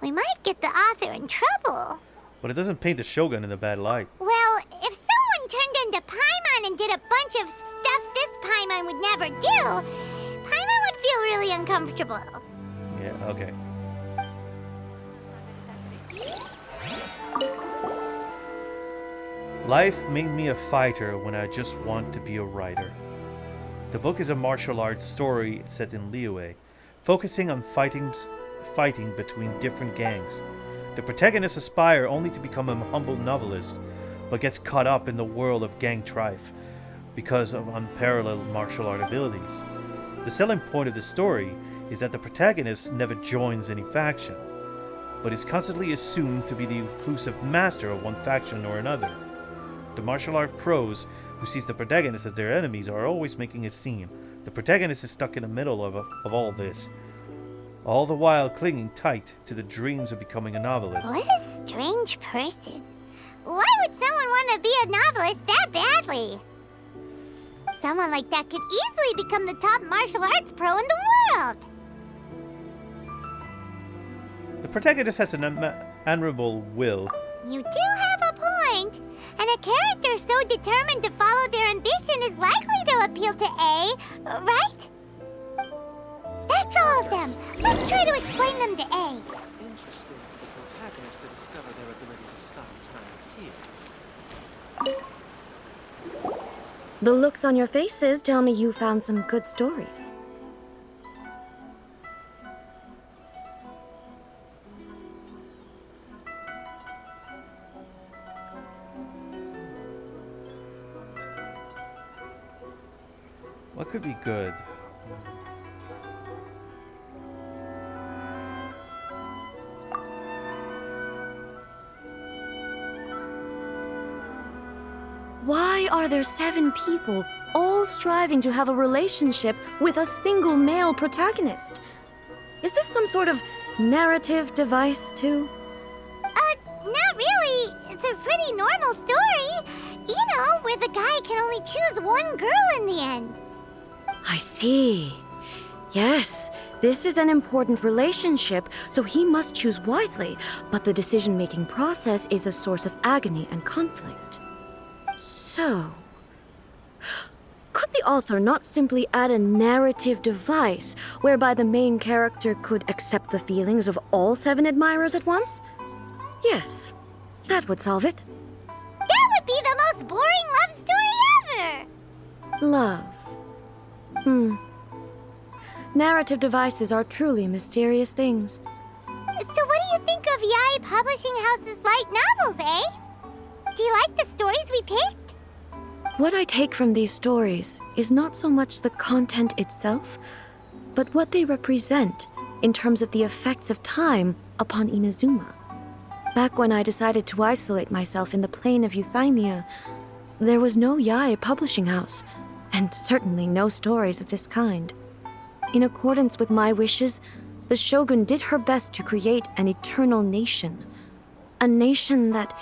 We might get the author in trouble. But it doesn't paint the Shogun in a bad light. Well, if someone turned into Paimon and did a bunch of stuff this Paimon would never do, Paimon would feel really uncomfortable. Yeah, okay. Life made me a fighter when I just want to be a writer. The book is a martial arts story set in Liyue, focusing on fighting between different gangs. The protagonists aspire only to become a humble novelist, but gets caught up in the world of gang strife because of unparalleled martial art abilities. The selling point of the story is that the protagonist never joins any faction, but is constantly assumed to be the exclusive master of one faction or another. The martial art pros who sees the protagonist as their enemies are always making a scene. The protagonist is stuck in the middle of all this, all the while clinging tight to the dreams of becoming a novelist. What a strange person. Why would someone want to be a novelist that badly? Someone like that could easily become the top martial arts pro in the world. The protagonist has an admirable will. You do have a point. And a character so determined to follow their ambition is likely to appeal to A, right? That's all of them. Let's try to explain them to A. Interesting for the protagonist to discover their ability to stop time here. The looks on your faces tell me you found some good stories. What could be good? Why are there 7 people all striving to have a relationship with a single male protagonist? Is this some sort of narrative device, too? Not really. It's a pretty normal story. You know, where the guy can only choose one girl in the end. I see. Yes, this is an important relationship, so he must choose wisely, but the decision-making process is a source of agony and conflict. So, could the author not simply add a narrative device whereby the main character could accept the feelings of all 7 admirers at once? Yes, that would solve it. That would be the most boring love story ever! Love. Narrative devices are truly mysterious things. So what do you think of Yae Publishing House's light novels, eh? Do you like the stories we picked? What I take from these stories is not so much the content itself, but what they represent in terms of the effects of time upon Inazuma. Back when I decided to isolate myself in the plane of Euthymia, there was no Yae Publishing House, and certainly no stories of this kind. In accordance with my wishes, the Shogun did her best to create an eternal nation. A nation that,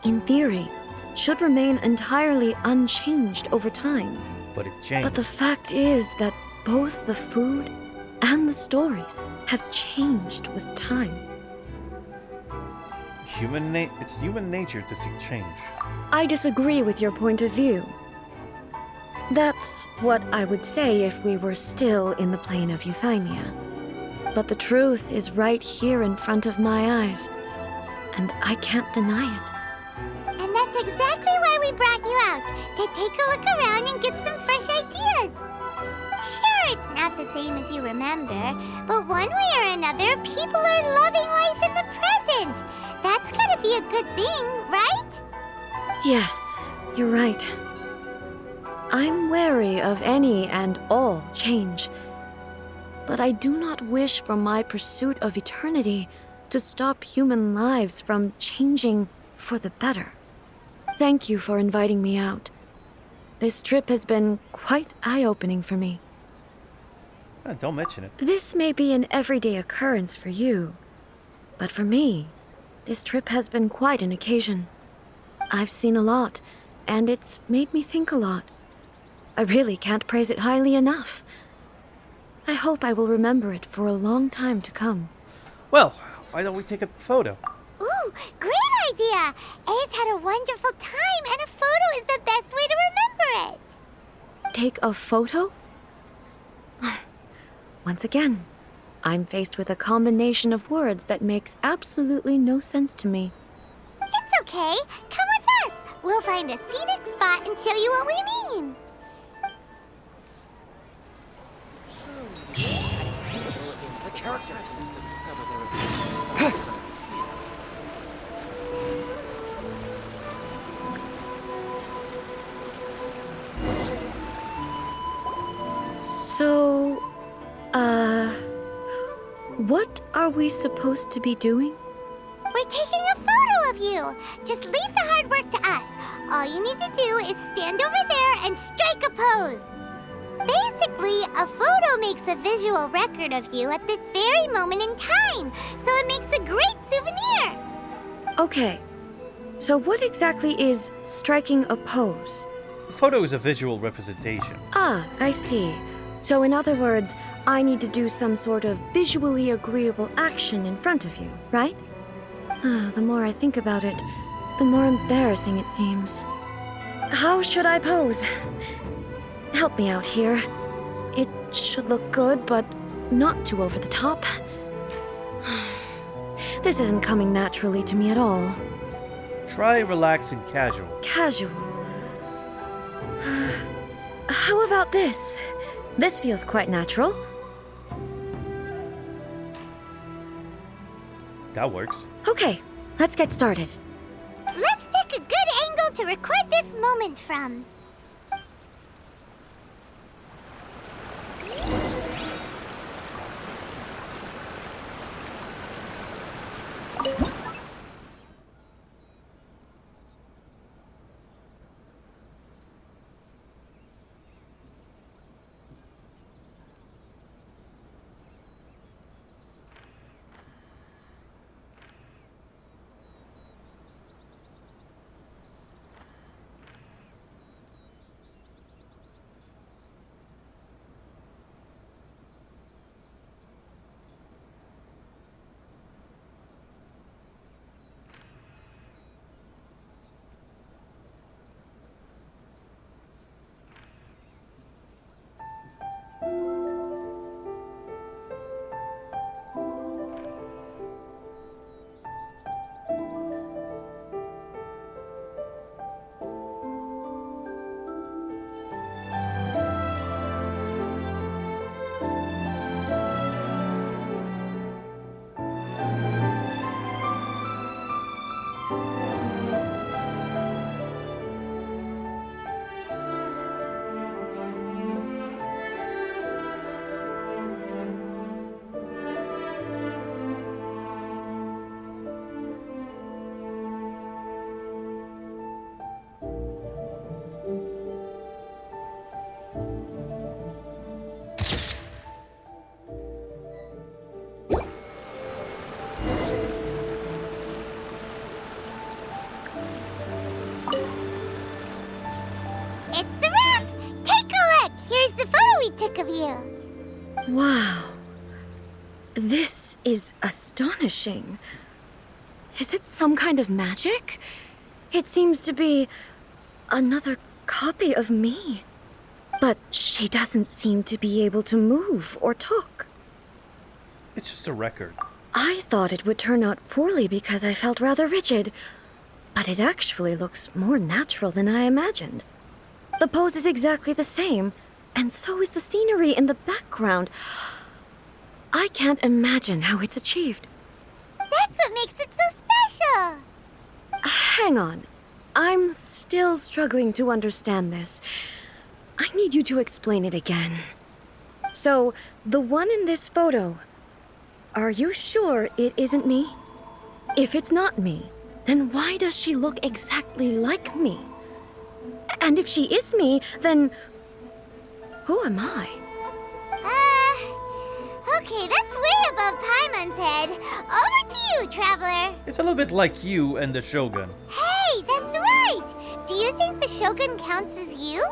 in theory, should remain entirely unchanged over time. But it changed. But the fact is that both the food and the stories have changed with time. It's human nature to seek change. I disagree with your point of view. That's what I would say if we were still in the plane of Euthymia. But the truth is right here in front of my eyes, and I can't deny it. And that's exactly why we brought you out, to take a look around and get some fresh ideas. Sure, it's not the same as you remember, but one way or another, people are loving life in the present. That's gotta be a good thing, right? Yes, you're right. I'm wary of any and all change, but I do not wish for my pursuit of eternity to stop human lives from changing for the better. Thank you for inviting me out. This trip has been quite eye-opening for me. Don't mention it. This may be an everyday occurrence for you, but for me, this trip has been quite an occasion. I've seen a lot, and it's made me think a lot. I really can't praise it highly enough. I hope I will remember it for a long time to come. Well, why don't we take a photo? Ooh, great idea! A's had a wonderful time, and a photo is the best way to remember it. Take a photo? Once again, I'm faced with a combination of words that makes absolutely no sense to me. It's okay. Come with us. We'll find a scenic spot and show you what we mean. Interesting. The characters to discover their abilities. So, what are we supposed to be doing? We're taking a photo of you. Just leave the hard work to us. All you need to do is stand over there and strike a pose. Basically, a photo makes a visual record of you at this very moment in time, so it makes a great souvenir. Okay, so what exactly is striking a pose? A photo is a visual representation. Ah, I see. So in other words, I need to do some sort of visually agreeable action in front of you, right? The more I think about it, the more embarrassing it seems. How should I pose? Help me out here. It should look good, but not too over the top. This isn't coming naturally to me at all. Try relaxing casual. Casual. How about this? This feels quite natural. That works. Okay, let's get started. Let's pick a good angle to record this moment from. It's a wrap! Take a look! Here's the photo we took of you. Wow. This is astonishing. Is it some kind of magic? It seems to be another copy of me. But she doesn't seem to be able to move or talk. It's just a record. I thought it would turn out poorly because I felt rather rigid, but it actually looks more natural than I imagined. The pose is exactly the same, and so is the scenery in the background. I can't imagine how it's achieved. That's what makes it so special! Hang on. I'm still struggling to understand this. I need you to explain it again. So, the one in this photo, are you sure it isn't me? If it's not me, then why does she look exactly like me? And if she is me, then who am I? Okay, that's way above Paimon's head. Over to you, Traveler. It's a little bit like you and the Shogun. Hey, that's right! Do you think the Shogun counts as you?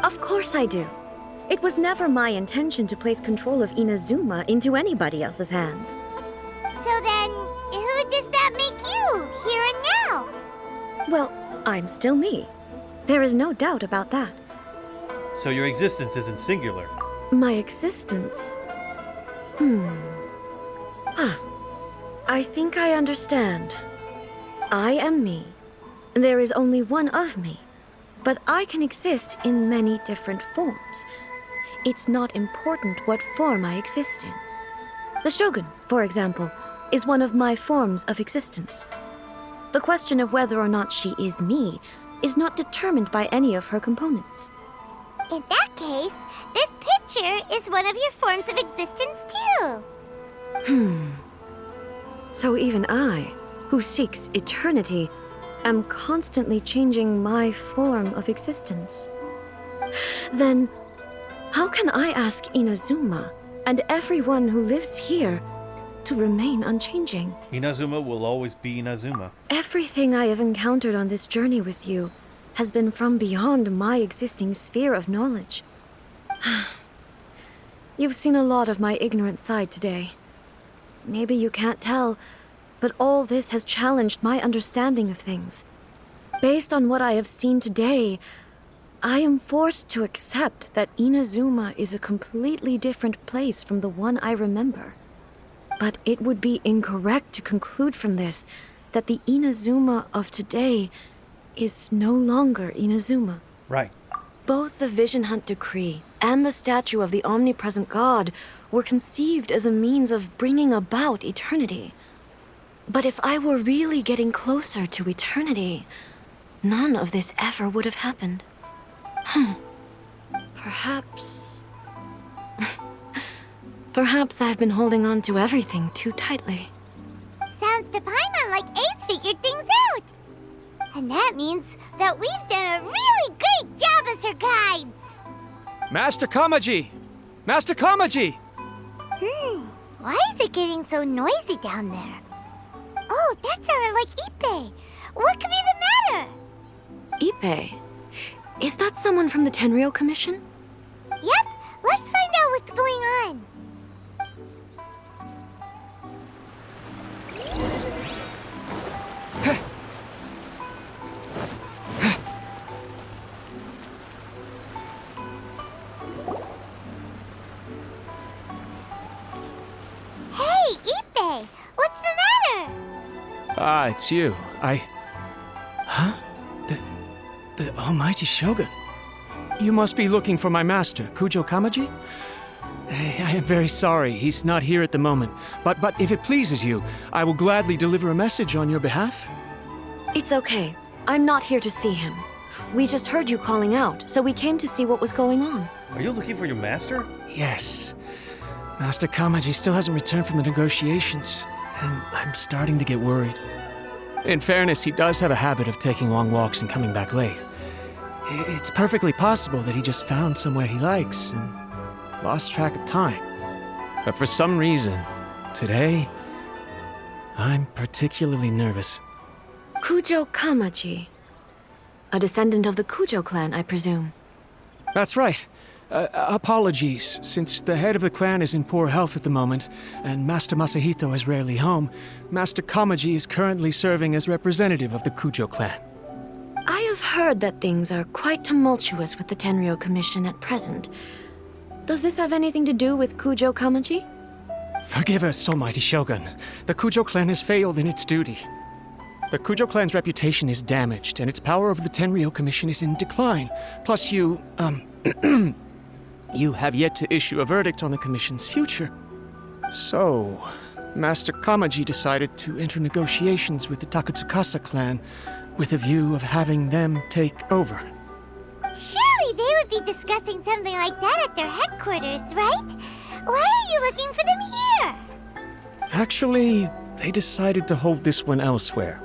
Of course I do. It was never my intention to place control of Inazuma into anybody else's hands. So then, who does that make you, here and now? Well, I'm still me. There is no doubt about that. So your existence isn't singular. My existence? I think I understand. I am me. There is only one of me, but I can exist in many different forms. It's not important what form I exist in. The Shogun, for example, is one of my forms of existence. The question of whether or not she is me is not determined by any of her components. In that case, this picture is one of your forms of existence too. So even I, who seeks eternity, am constantly changing my form of existence. Then, how can I ask Inazuma and everyone who lives here to remain unchanging? Inazuma will always be Inazuma. Everything I have encountered on this journey with you has been from beyond my existing sphere of knowledge. You've seen a lot of my ignorant side today. Maybe you can't tell, but all this has challenged my understanding of things. Based on what I have seen today, I am forced to accept that Inazuma is a completely different place from the one I remember. But it would be incorrect to conclude from this that the Inazuma of today is no longer Inazuma. Right. Both the Vision Hunt Decree and the statue of the omnipresent God were conceived as a means of bringing about eternity. But if I were really getting closer to eternity, none of this ever would have happened. Perhaps... Perhaps I've been holding on to everything too tightly. Sounds to Paimon like Ace figured things out. And that means that we've done a really great job as her guides. Master Kamaji! Master Kamaji! Why is it getting so noisy down there? Oh, that sounded like Ippei. What could be the matter? Ippei? Is that someone from the Tenryou Commission? Yep, let's find out what's going on. Hey, Ippei, what's the matter? Ah, it's you. Huh? The Almighty Shogun. You must be looking for my master, Kujo Kamaji? I am very sorry, he's not here at the moment. But if it pleases you, I will gladly deliver a message on your behalf. It's okay. I'm not here to see him. We just heard you calling out, so we came to see what was going on. Are you looking for your master? Yes. Master Kamaji still hasn't returned from the negotiations, and I'm starting to get worried. In fairness, he does have a habit of taking long walks and coming back late. It's perfectly possible that he just found somewhere he likes and lost track of time. But for some reason, today, I'm particularly nervous. Kujo Kamaji. A descendant of the Kujo clan, I presume. That's right. Apologies, since the head of the clan is in poor health at the moment, and Master Masahito is rarely home, Master Kamaji is currently serving as representative of the Kujo clan. I have heard that things are quite tumultuous with the Tenryou Commission at present. Does this have anything to do with Kujo Kamaji? Forgive us, Almighty Shogun. The Kujo clan has failed in its duty. The Kujo clan's reputation is damaged, and its power over the Tenryou Commission is in decline. Plus you, you have yet to issue a verdict on the Commission's future. So, Master Kamaji decided to enter negotiations with the Takatsukasa clan with a view of having them take over. Surely they would be discussing something like that at their headquarters, right? Why are you looking for them here? Actually, they decided to hold this one elsewhere.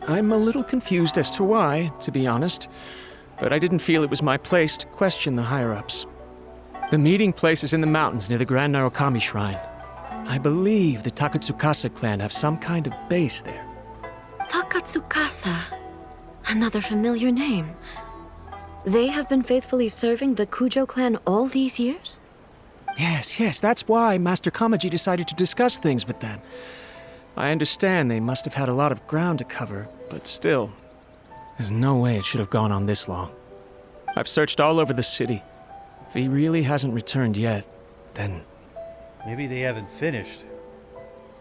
I'm a little confused as to why, to be honest, but I didn't feel it was my place to question the higher-ups. The meeting place is in the mountains near the Grand Narukami Shrine. I believe the Takatsukasa clan have some kind of base there. Takatsukasa. Another familiar name. They have been faithfully serving the Kujo clan all these years? Yes, that's why Master Kamaji decided to discuss things with them. I understand they must have had a lot of ground to cover, but still, there's no way it should have gone on this long. I've searched all over the city. If he really hasn't returned yet, then... Maybe they haven't finished.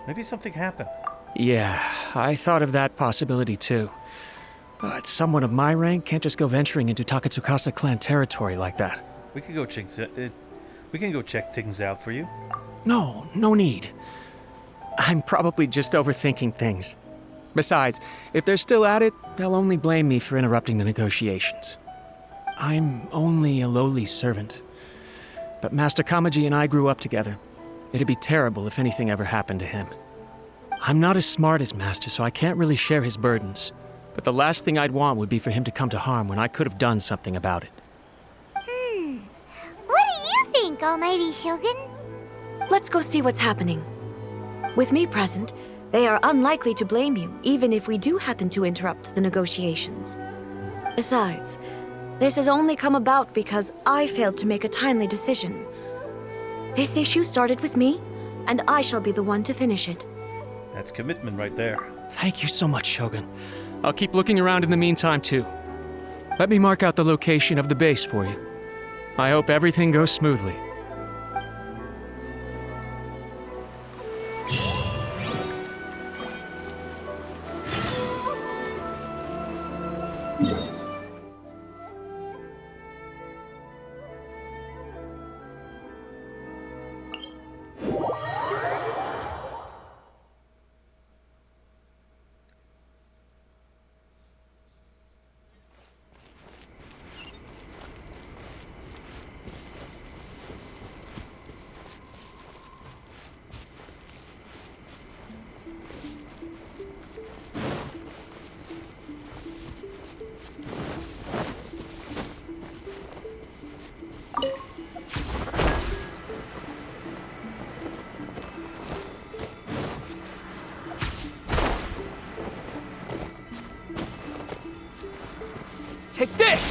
Maybe something happened. Yeah, I thought of that possibility too. But someone of my rank can't just go venturing into Takatsukasa clan territory like that. We can go check things out for you. No need. I'm probably just overthinking things. Besides, if they're still at it, they'll only blame me for interrupting the negotiations. I'm only a lowly servant. But Master Kamaji and I grew up together. It'd be terrible if anything ever happened to him. I'm not as smart as Master, so I can't really share his burdens. But the last thing I'd want would be for him to come to harm when I could have done something about it. What do you think, Almighty Shogun? Let's go see what's happening. With me present, they are unlikely to blame you, even if we do happen to interrupt the negotiations. Besides, this has only come about because I failed to make a timely decision. This issue started with me, and I shall be the one to finish it. That's commitment right there. Thank you so much, Shogun. I'll keep looking around in the meantime, too. Let me mark out the location of the base for you. I hope everything goes smoothly. Take this!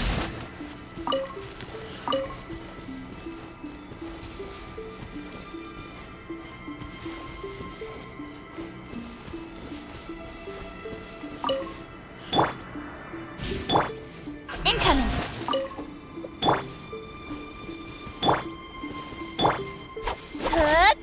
Incoming. Hook.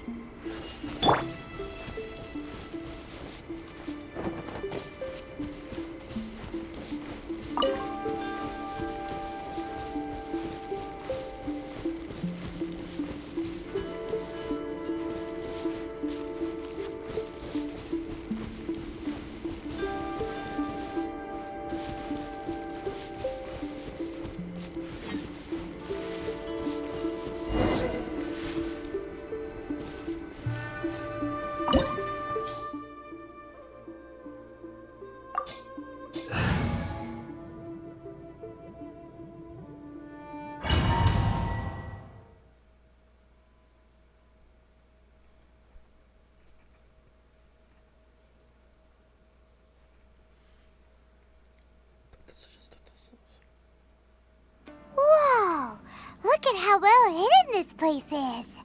Whoa! Look at how well hidden this place is.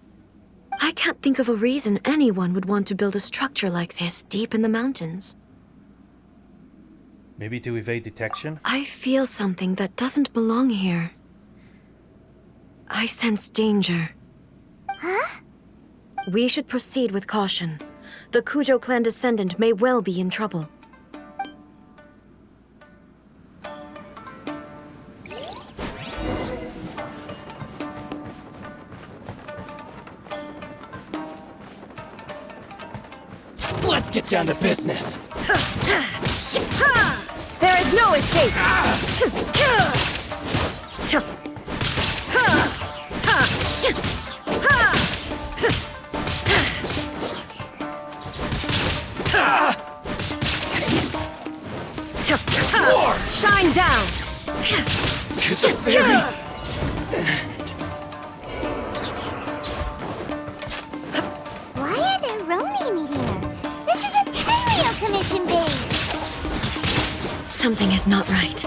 I can't think of a reason anyone would want to build a structure like this deep in the mountains. Maybe to evade detection? I feel something that doesn't belong here. I sense danger. Huh? We should proceed with caution. The Kujo clan descendant may well be in trouble. Let's get down to business. There is no escape! Shine down! To the very... Why are there Ronin here? This is a Tenryou Commission base! Something is not right.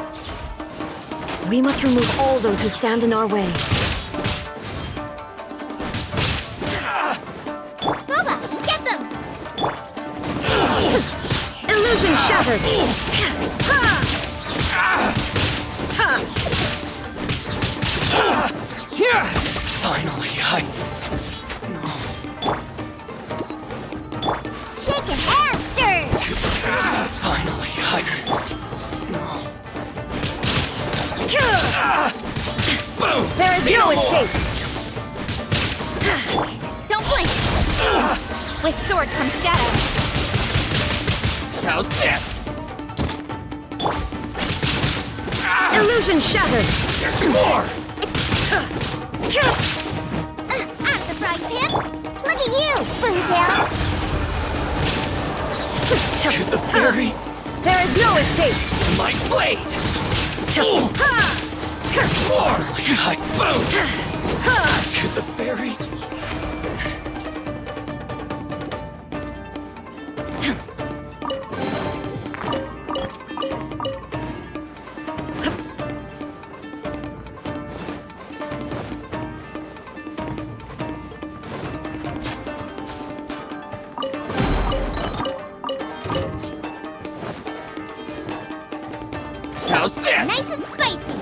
We must remove all those who stand in our way. Booba, get them! Illusion shattered! Here! Finally, Shaken and stirred! Finally, Boom! There is no escape! Don't blink! With sword comes shadow. How's this? Illusion shattered! There's more! Out the frying pan! Look at you, Boozle! To the very... There is no escape! My blade! More! Boom! To the very... How's this? Nice and spicy!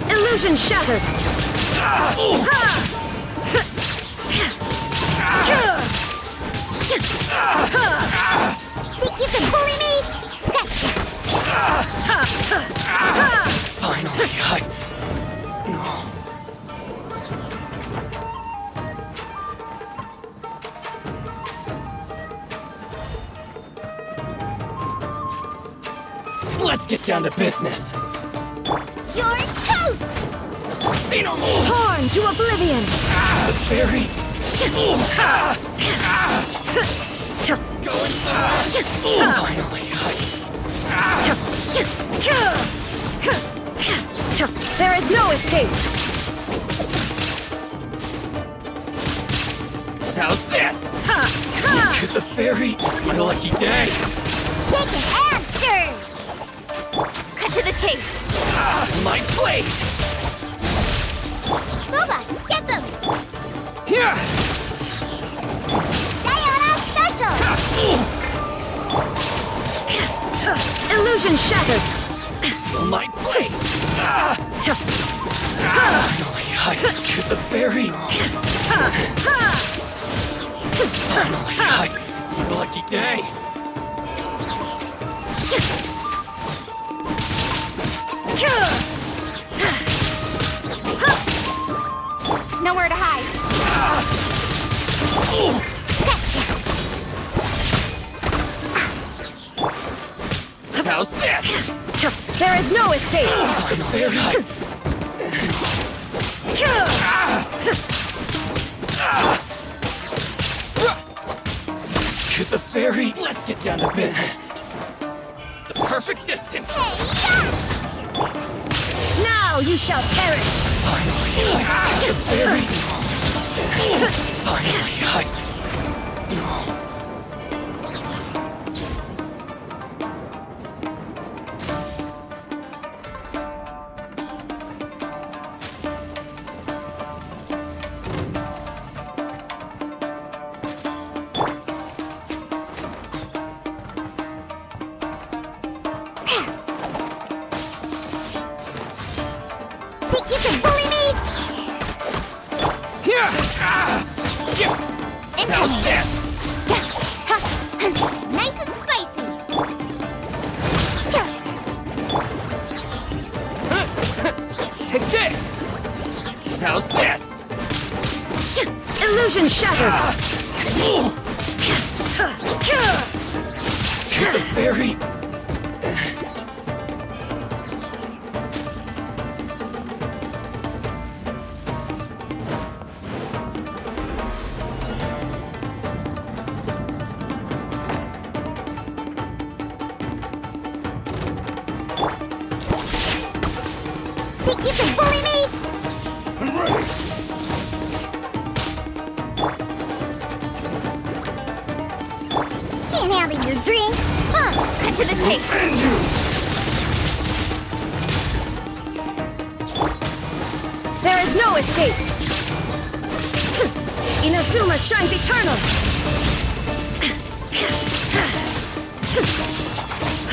Illusion shattered! Think you can bully me? Scratch that! Finally, No. Let's get down to business. You're toast! See no more! Torn to oblivion! The fairy! Go inside! Finally! There is no escape! How's this? To the fairy! It's my lucky day! Shaken and stirred! my blade! Booba, get them! Here! Diana special! Illusion shattered! My blade! Finally, I to the very... Finally, it's your lucky day! Nowhere to hide. How's this? There is no escape! To the ferry. Let's get down to business. The perfect distance. Now you shall perish! Finally, to the ferry. Finally, Think you can bully me? Here! How's Incoming! this? Nice and spicy! Take this! How's this? Illusion shattered! To the ferry. Think you can bully me? I'm ready. Can't handle your drink. Cut to the chase. There is no escape! Inazuma shines eternal!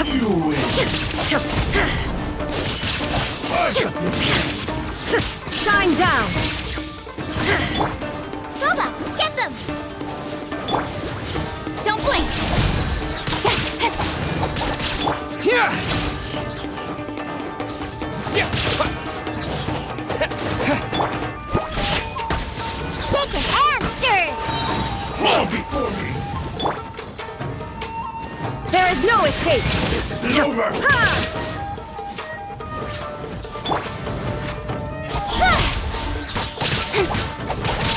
You win. Shine down! Booba, get them! Don't blink! Here! Shaken and stirred! Fall before me. There is no escape! This is over.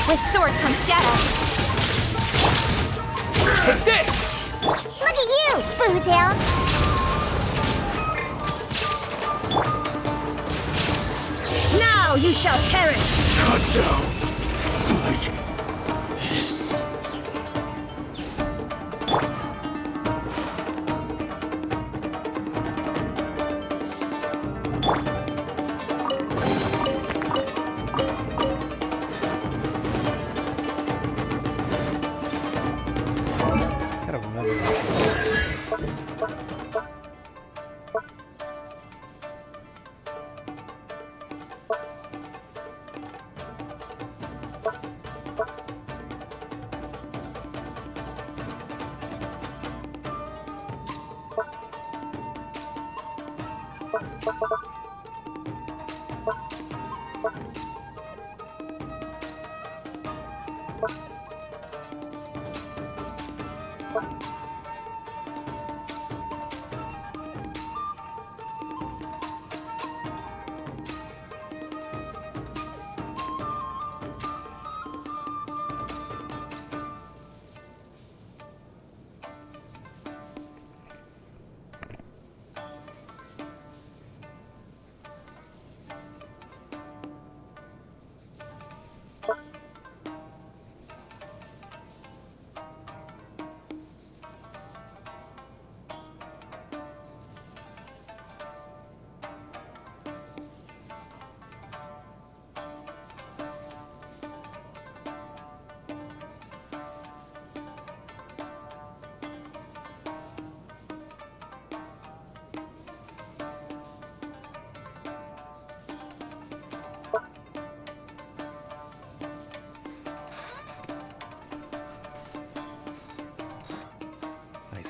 With sword comes shadow. Take this! Look at you, Boozle! Now you shall perish! Cut down. Like this. Gotta remember what she was.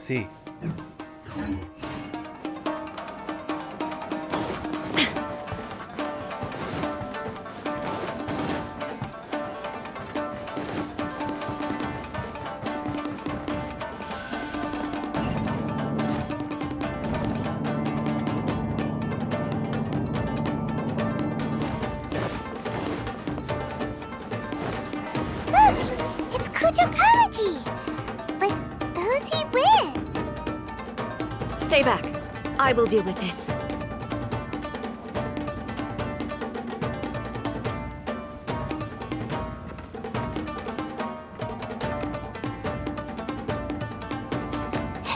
see. It's Kujo Kamaji! But who's he with? Stay back. I will deal with this.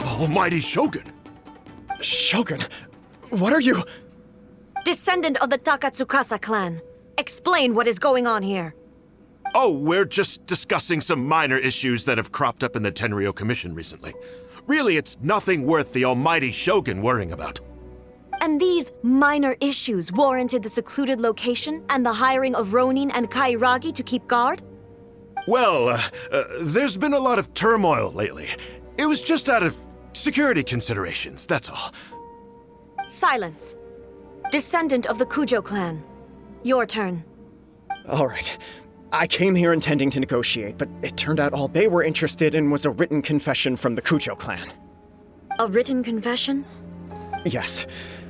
Almighty Shogun! Shogun, what are you? Descendant of the Takatsukasa clan. Explain what is going on here. Oh, we're just discussing some minor issues that have cropped up in the Tenryou Commission recently. Really, it's nothing worth the almighty Shogun worrying about. And these minor issues warranted the secluded location and the hiring of Ronin and Kairagi to keep guard? Well, there's been a lot of turmoil lately. It was just out of security considerations, that's all. Silence. Descendant of the Kujo clan. Your turn. All right. I came here intending to negotiate, but it turned out all they were interested in was a written confession from the Kujo clan. A written confession? Yes.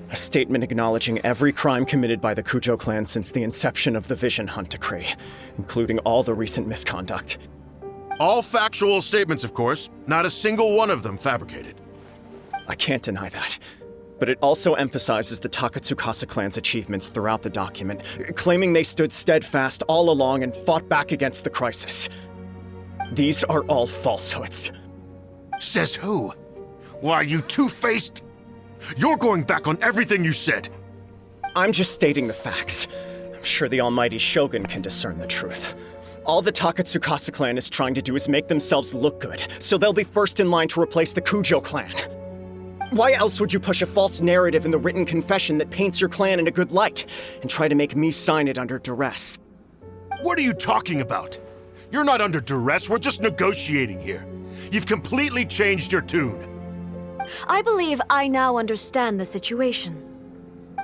A statement acknowledging every crime committed by the Kujo clan since the inception of the Vision Hunt Decree, including all the recent misconduct. All factual statements, of course. Not a single one of them fabricated. I can't deny that. But it also emphasizes the Takatsukasa clan's achievements throughout the document, claiming they stood steadfast all along and fought back against the crisis. These are all falsehoods. Says who? Why, you two-faced? You're going back on everything you said. I'm just stating the facts. I'm sure the almighty Shogun can discern the truth. All the Takatsukasa clan is trying to do is make themselves look good, so they'll be first in line to replace the Kujo clan. Why else would you push a false narrative in the written confession that paints your clan in a good light, and try to make me sign it under duress? What are you talking about? You're not under duress, we're just negotiating here. You've completely changed your tune. I believe I now understand the situation.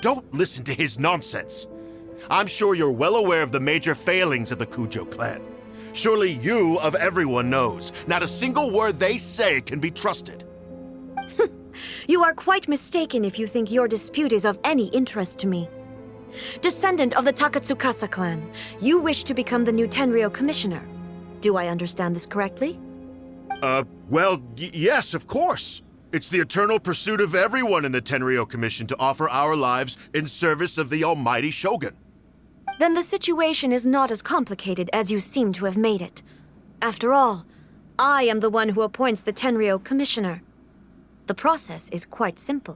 Don't listen to his nonsense. I'm sure you're well aware of the major failings of the Kujo clan. Surely you, of everyone, knows not a single word they say can be trusted. You are quite mistaken if you think your dispute is of any interest to me. Descendant of the Takatsukasa clan, you wish to become the new Tenryou commissioner. Do I understand this correctly? Well, yes, of course. It's the eternal pursuit of everyone in the Tenryou Commission to offer our lives in service of the almighty Shogun. Then the situation is not as complicated as you seem to have made it. After all, I am the one who appoints the Tenryou commissioner. The process is quite simple.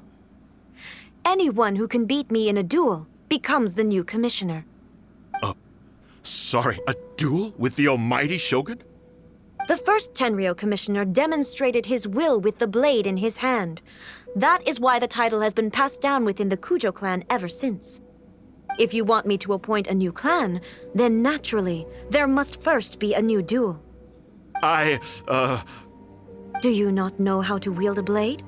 Anyone who can beat me in a duel becomes the new commissioner. Sorry, a duel with the almighty Shogun? The first Tenryou commissioner demonstrated his will with the blade in his hand. That is why the title has been passed down within the Kujo clan ever since. If you want me to appoint a new clan, then naturally, there must first be a new duel. Do you not know how to wield a blade?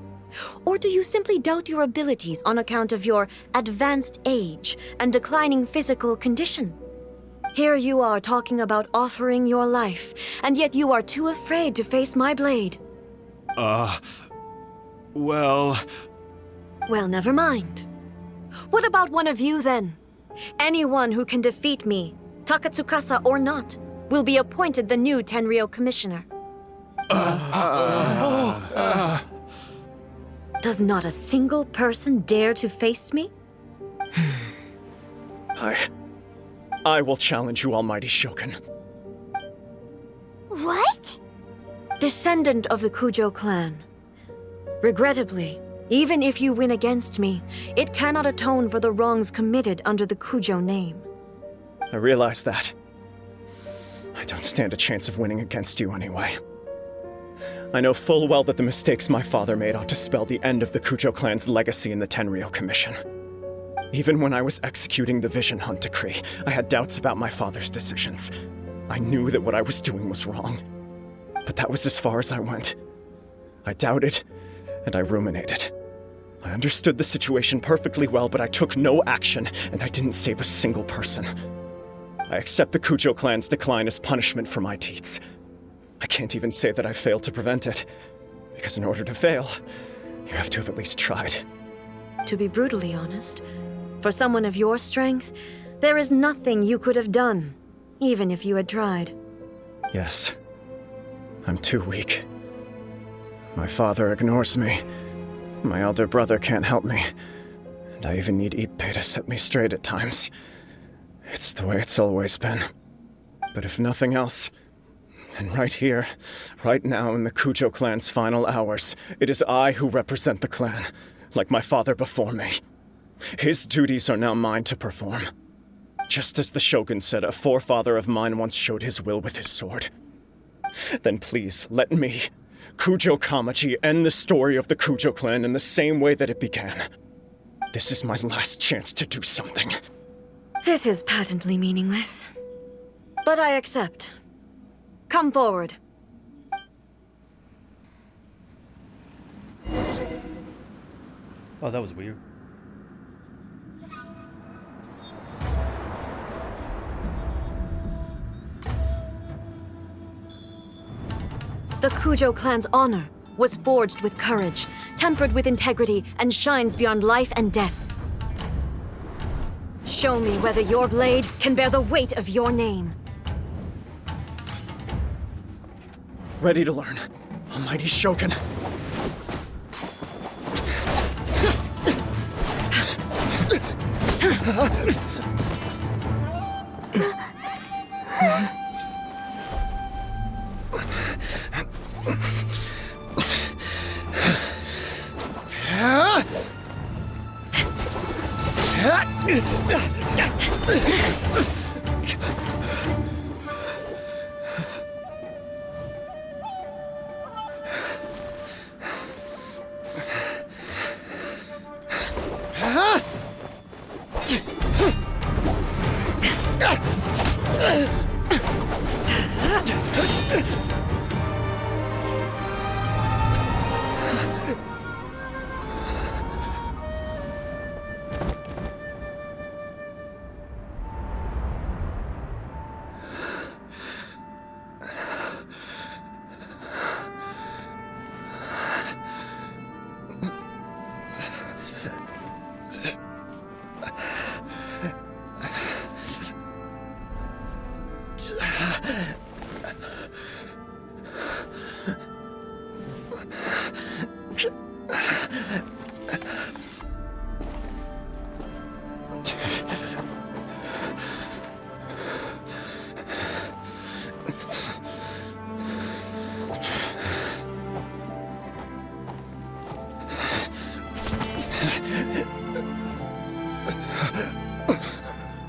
Or do you simply doubt your abilities on account of your advanced age and declining physical condition? Here you are talking about offering your life, and yet you are too afraid to face my blade. Well, never mind. What about one of you, then? Anyone who can defeat me, Takatsukasa or not, will be appointed the new Tenryou commissioner. Does not a single person dare to face me? I will challenge you, almighty Shogun. What? Descendant of the Kujo clan. Regrettably, even if you win against me, it cannot atone for the wrongs committed under the Kujo name. I realize that. I don't stand a chance of winning against you anyway. I know full well that the mistakes my father made ought to spell the end of the Kujo clan's legacy in the Tenryou Commission. Even when I was executing the Vision Hunt Decree, I had doubts about my father's decisions. I knew that what I was doing was wrong. But that was as far as I went. I doubted, and I ruminated. I understood the situation perfectly well, but I took no action, and I didn't save a single person. I accept the Kujo clan's decline as punishment for my deeds. I can't even say that I failed to prevent it, because in order to fail, you have to have at least tried. To be brutally honest, for someone of your strength, there is nothing you could have done, even if you had tried. Yes. I'm too weak. My father ignores me. My elder brother can't help me. And I even need Ippei to set me straight at times. It's the way it's always been. But if nothing else, then right here, right now in the Kujo clan's final hours, it is I who represent the clan, like my father before me. His duties are now mine to perform. Just as the Shogun said a forefather of mine once showed his will with his sword. Then please, let me, Kujo Kamaji, end the story of the Kujo clan in the same way that it began. This is my last chance to do something. This is patently meaningless. But I accept. Come forward. Oh, that was weird. The Kujo clan's honor was forged with courage, tempered with integrity, and shines beyond life and death. Show me whether your blade can bear the weight of your name. Ready to learn, Almighty Shogun.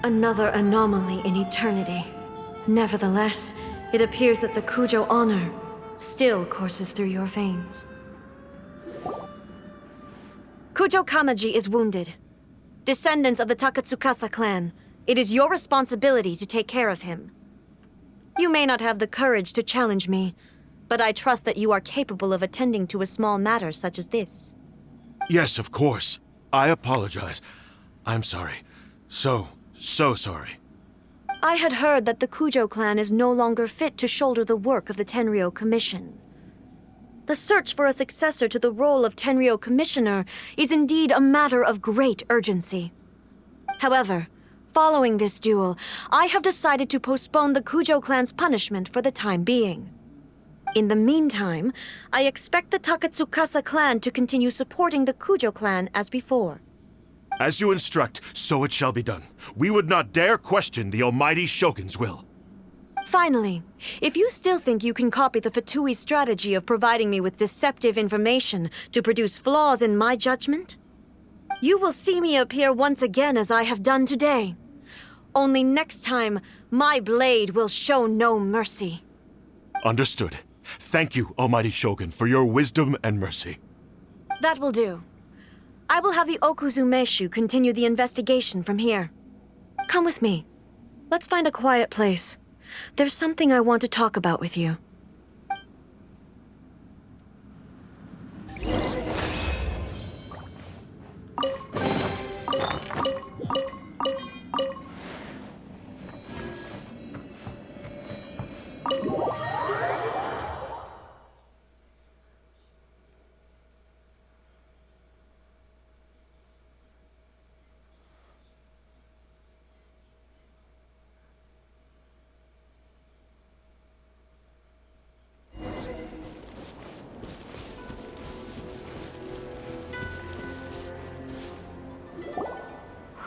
Another anomaly in eternity. Nevertheless, it appears that the Kujo honor still courses through your veins. Kujo Kamaji is wounded. Descendants of the Takatsukasa clan, it is your responsibility to take care of him. You may not have the courage to challenge me, but I trust that you are capable of attending to a small matter such as this. Yes, of course. I apologize. I'm sorry. So sorry. I had heard that the Kujo clan is no longer fit to shoulder the work of the Tenryou Commission. The search for a successor to the role of Tenryou Commissioner is indeed a matter of great urgency. However, following this duel, I have decided to postpone the Kujo clan's punishment for the time being. In the meantime, I expect the Takatsukasa clan to continue supporting the Kujo clan as before. As you instruct, so it shall be done. We would not dare question the Almighty Shogun's will. Finally, if you still think you can copy the Fatui strategy of providing me with deceptive information to produce flaws in my judgment, you will see me appear once again as I have done today. Only next time, my blade will show no mercy. Understood. Thank you, Almighty Shogun, for your wisdom and mercy. That will do. I will have the Okuzumeshu continue the investigation from here. Come with me. Let's find a quiet place. There's something I want to talk about with you.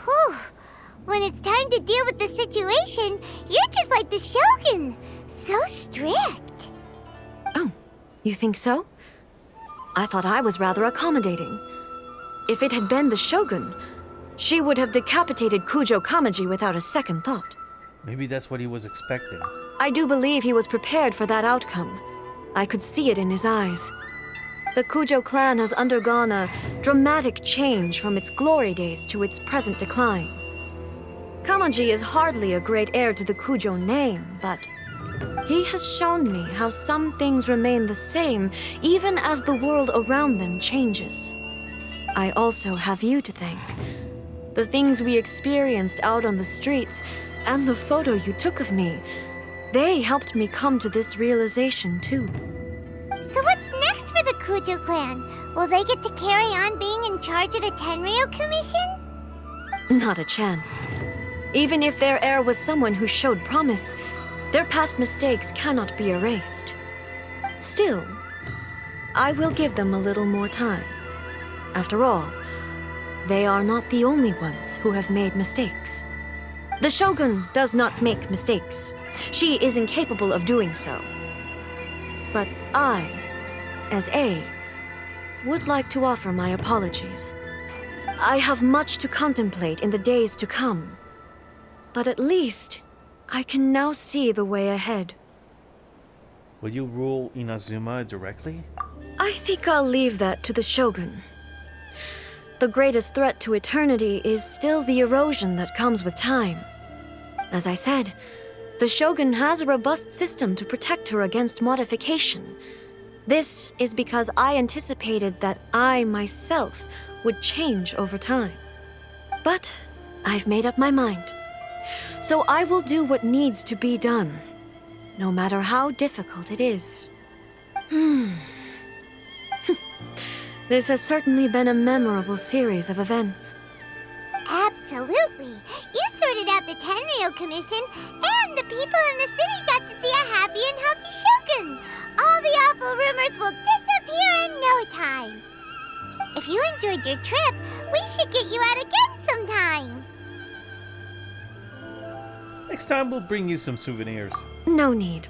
Whew. When it's time to deal with the situation, you're just like the Shogun. So strict. Oh, you think so? I thought I was rather accommodating. If it had been the Shogun, she would have decapitated Kujo Kamaji without a second thought. Maybe that's what he was expecting. I do believe he was prepared for that outcome. I could see it in his eyes. The Kujo clan has undergone a dramatic change from its glory days to its present decline. Kamaji is hardly a great heir to the Kujo name, but he has shown me how some things remain the same even as the world around them changes. I also have you to thank. The things we experienced out on the streets and the photo you took of me, they helped me come to this realization too. So what's next for the Kujo clan? Will they get to carry on being in charge of the Tenryo Commission? Not a chance. Even if their heir was someone who showed promise, their past mistakes cannot be erased. Still, I will give them a little more time. After all, they are not the only ones who have made mistakes. The Shogun does not make mistakes. She is incapable of doing so. But I, as A, would like to offer my apologies. I have much to contemplate in the days to come. But at least, I can now see the way ahead. Will you rule Inazuma directly? I think I'll leave that to the Shogun. The greatest threat to eternity is still the erosion that comes with time. As I said, the Shogun has a robust system to protect her against modification. This is because I anticipated that I myself would change over time. But I've made up my mind. So I will do what needs to be done, no matter how difficult it is. This has certainly been a memorable series of events. Absolutely. You sorted out the Tenryo Commission, and the people in the city got to see a happy and healthy Shogun. All the awful rumors will disappear in no time. If you enjoyed your trip, we should get you out again sometime. Next time we'll bring you some souvenirs. No need.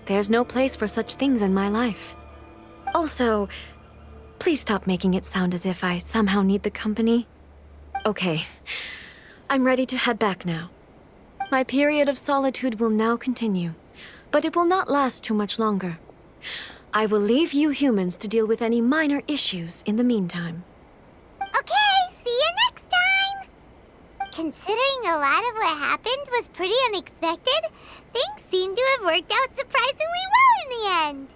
There's no place for such things in my life. Also, please stop making it sound as if I somehow need the company. Okay, I'm ready to head back now. My period of solitude will now continue, but it will not last too much longer. I will leave you humans to deal with any minor issues in the meantime. Okay, see you next time! Considering a lot of what happened was pretty unexpected, things seem to have worked out surprisingly well in the end.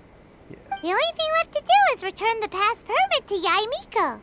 Yeah. The only thing left to do is return the pass permit to Yaimiko.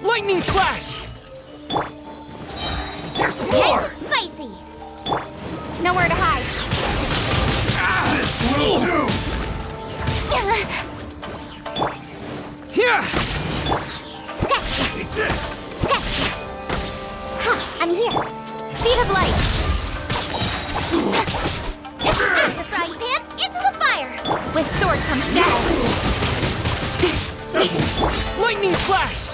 Lightning Slash! There's more! Nice and spicy! Nowhere to hide. This will do! Here! Scratch! Take this! Scratch! Huh, I'm here. Speed of light. sword comes down! Lightning flash!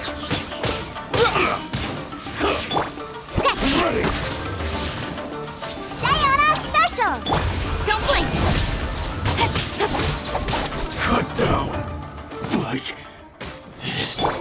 Ready. Diana special! Don't blink! Cut down. Like this.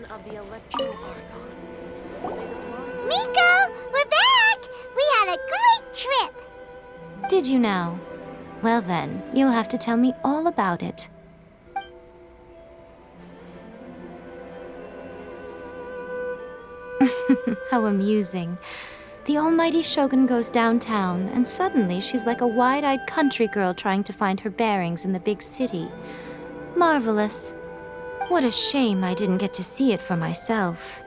Of the Electro Archon. Miko, we're back! We had a great trip! Did you now? Well then, you'll have to tell me all about it. How amusing. The almighty Shogun goes downtown, and suddenly she's like a wide-eyed country girl trying to find her bearings in the big city. Marvelous. What a shame I didn't get to see it for myself.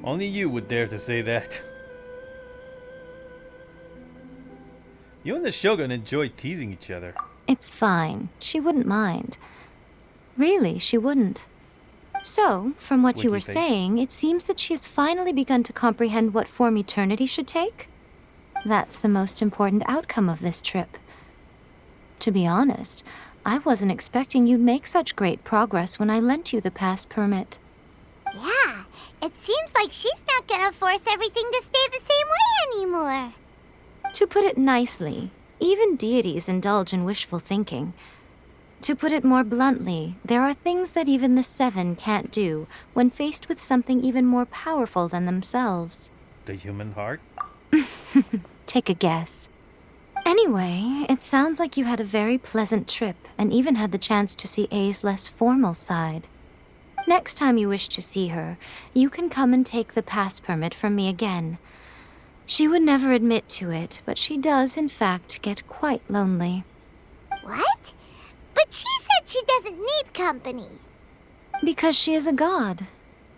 Only you would dare to say that. You and the Shogun enjoy teasing each other. It's fine. She wouldn't mind. Really, she wouldn't. So, from what you were Winky face. saying, it seems that she has finally begun to comprehend what form eternity should take? That's the most important outcome of this trip. To be honest, I wasn't expecting you'd make such great progress when I lent you the pass permit. Yeah, it seems like she's not gonna force everything to stay the same way anymore. To put it nicely, even deities indulge in wishful thinking. To put it more bluntly, there are things that even the Seven can't do when faced with something even more powerful than themselves. The human heart? Take a guess. Anyway, it sounds like you had a very pleasant trip and even had the chance to see A's less formal side. Next time you wish to see her, you can come and take the pass permit from me again. She would never admit to it, but she does, in fact, get quite lonely. What? But she said she doesn't need company. Because she is a god.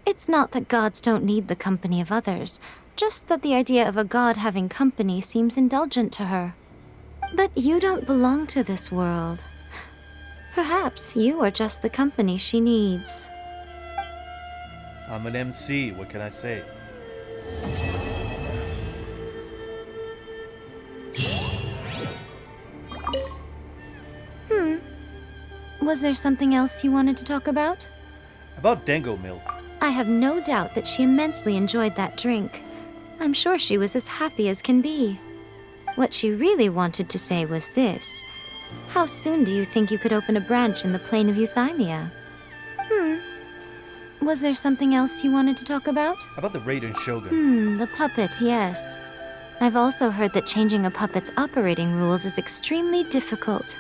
It's not that gods don't need the company of others, just that the idea of a god having company seems indulgent to her. But you don't belong to this world. Perhaps you are just the company she needs. I'm an MC, what can I say? Was there something else you wanted to talk about? About Dango milk. I have no doubt that she immensely enjoyed that drink. I'm sure she was as happy as can be. What she really wanted to say was this. How soon do you think you could open a branch in the plain of Euthymia? Was there something else you wanted to talk about? About the Raiden Shogun. The puppet, yes. I've also heard that changing a puppet's operating rules is extremely difficult.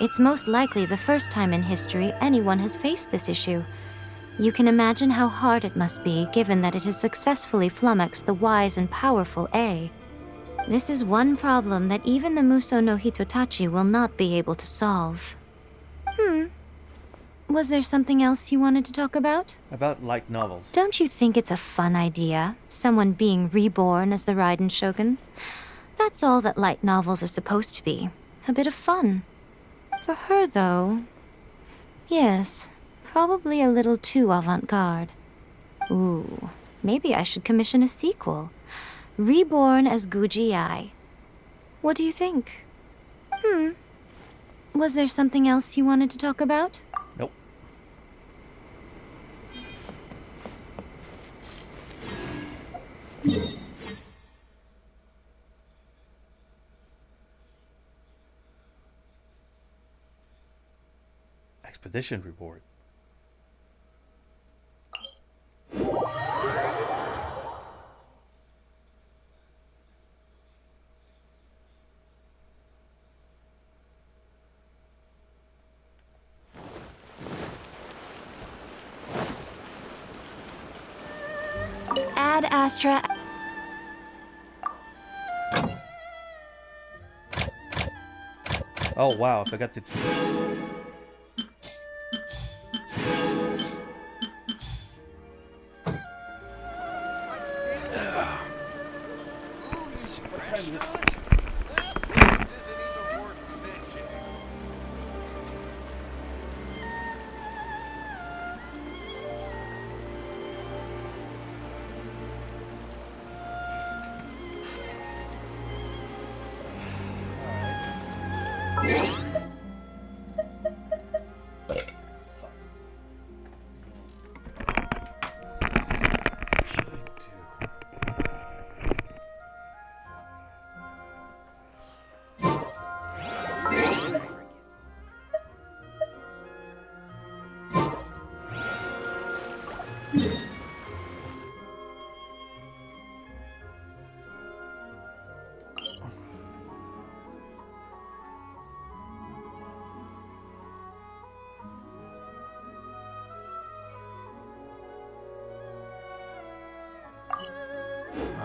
It's most likely the first time in history anyone has faced this issue. You can imagine how hard it must be, given that it has successfully flummoxed the wise and powerful A. This is one problem that even the Muso no Hitotachi will not be able to solve. Was there something else you wanted to talk about? About light novels. Don't you think it's a fun idea? Someone being reborn as the Raiden Shogun? That's all that light novels are supposed to be. A bit of fun. For her, though... Yes, probably a little too avant-garde. Ooh, maybe I should commission a sequel. Reborn as Guji Ai. What do you think? Was there something else you wanted to talk about? Nope. Expedition reward. Ad Astra. Oh wow, I forgot to... Let's see, what time is it? That place isn't even worth mentioning.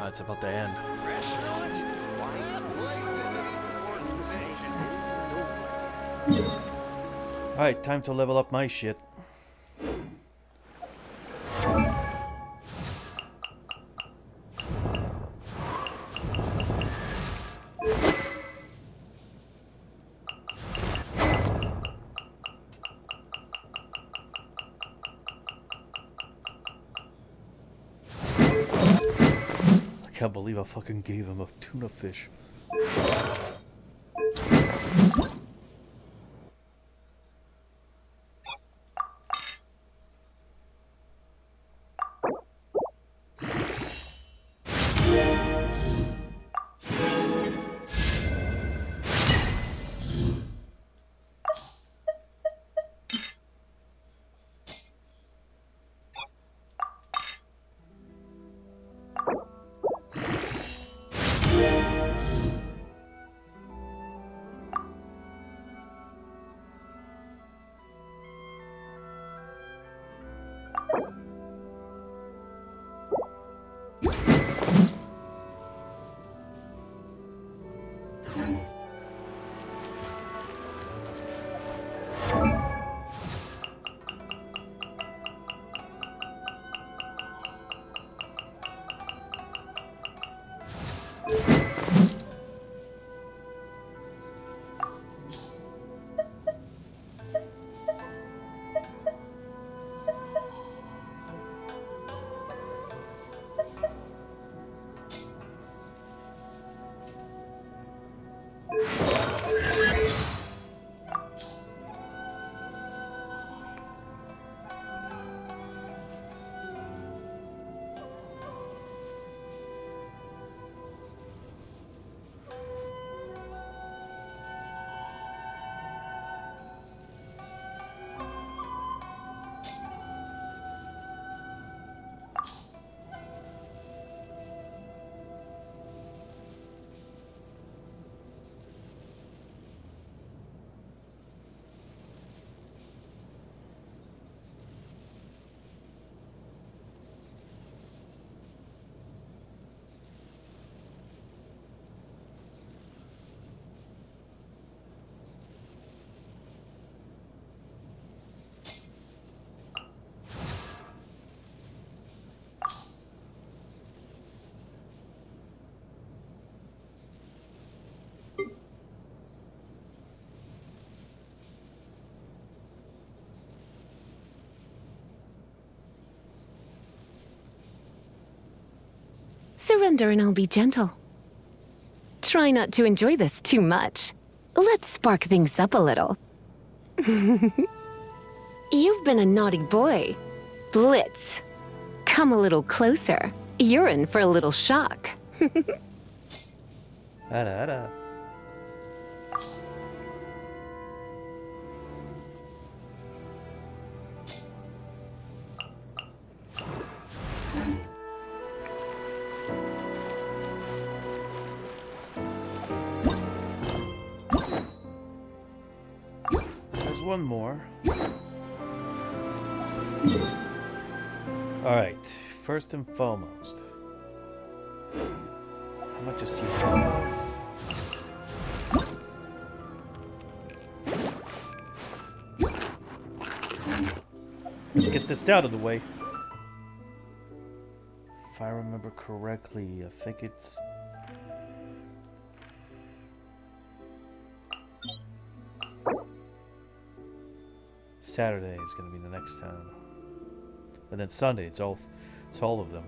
It's about to end. Restaurant? That place isn't even worth mentioning. Alright, time to level up my shit. I can't believe I fucking gave him a tuna fish. Lavender and I'll be gentle. Try not to enjoy this too much. Let's spark things up a little. You've been a naughty boy. Blitz. Come a little closer. You're in for a little shock. Ada. There's one more. Alright, first and foremost. How much does he have? Let's get this out of the way. If I remember correctly, I think it's... Saturday is going to be the next time. And then Sunday, it's all of them.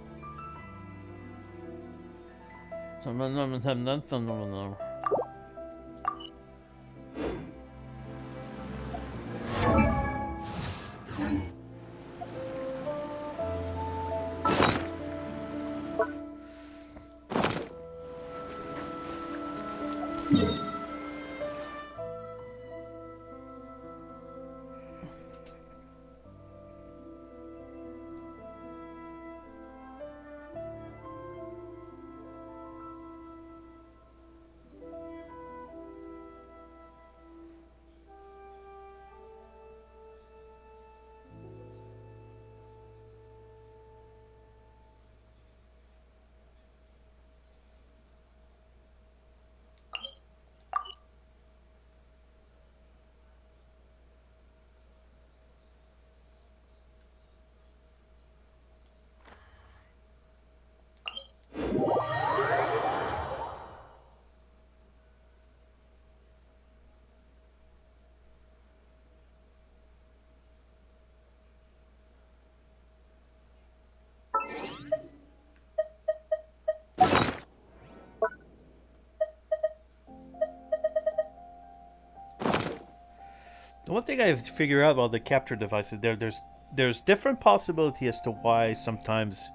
The one thing I have to figure out about the capture devices, there's different possibility as to why sometimes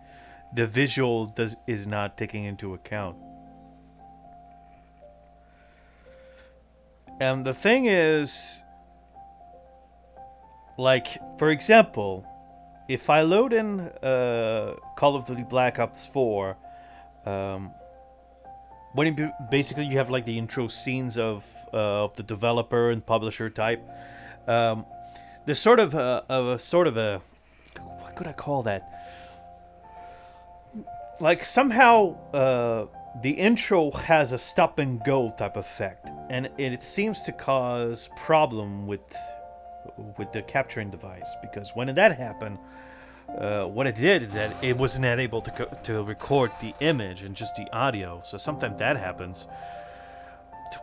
the visual is not taken into account. And the thing is, like, for example, if I load in Call of Duty Black Ops 4, when basically you have like the intro scenes of the developer and publisher type, there's sort of a what could I call that? Like somehow the intro has a stop and go type effect, and it seems to cause problem with the capturing device, because when that happened, what it did is that it wasn't able to record the image and just the audio. So sometimes that happens.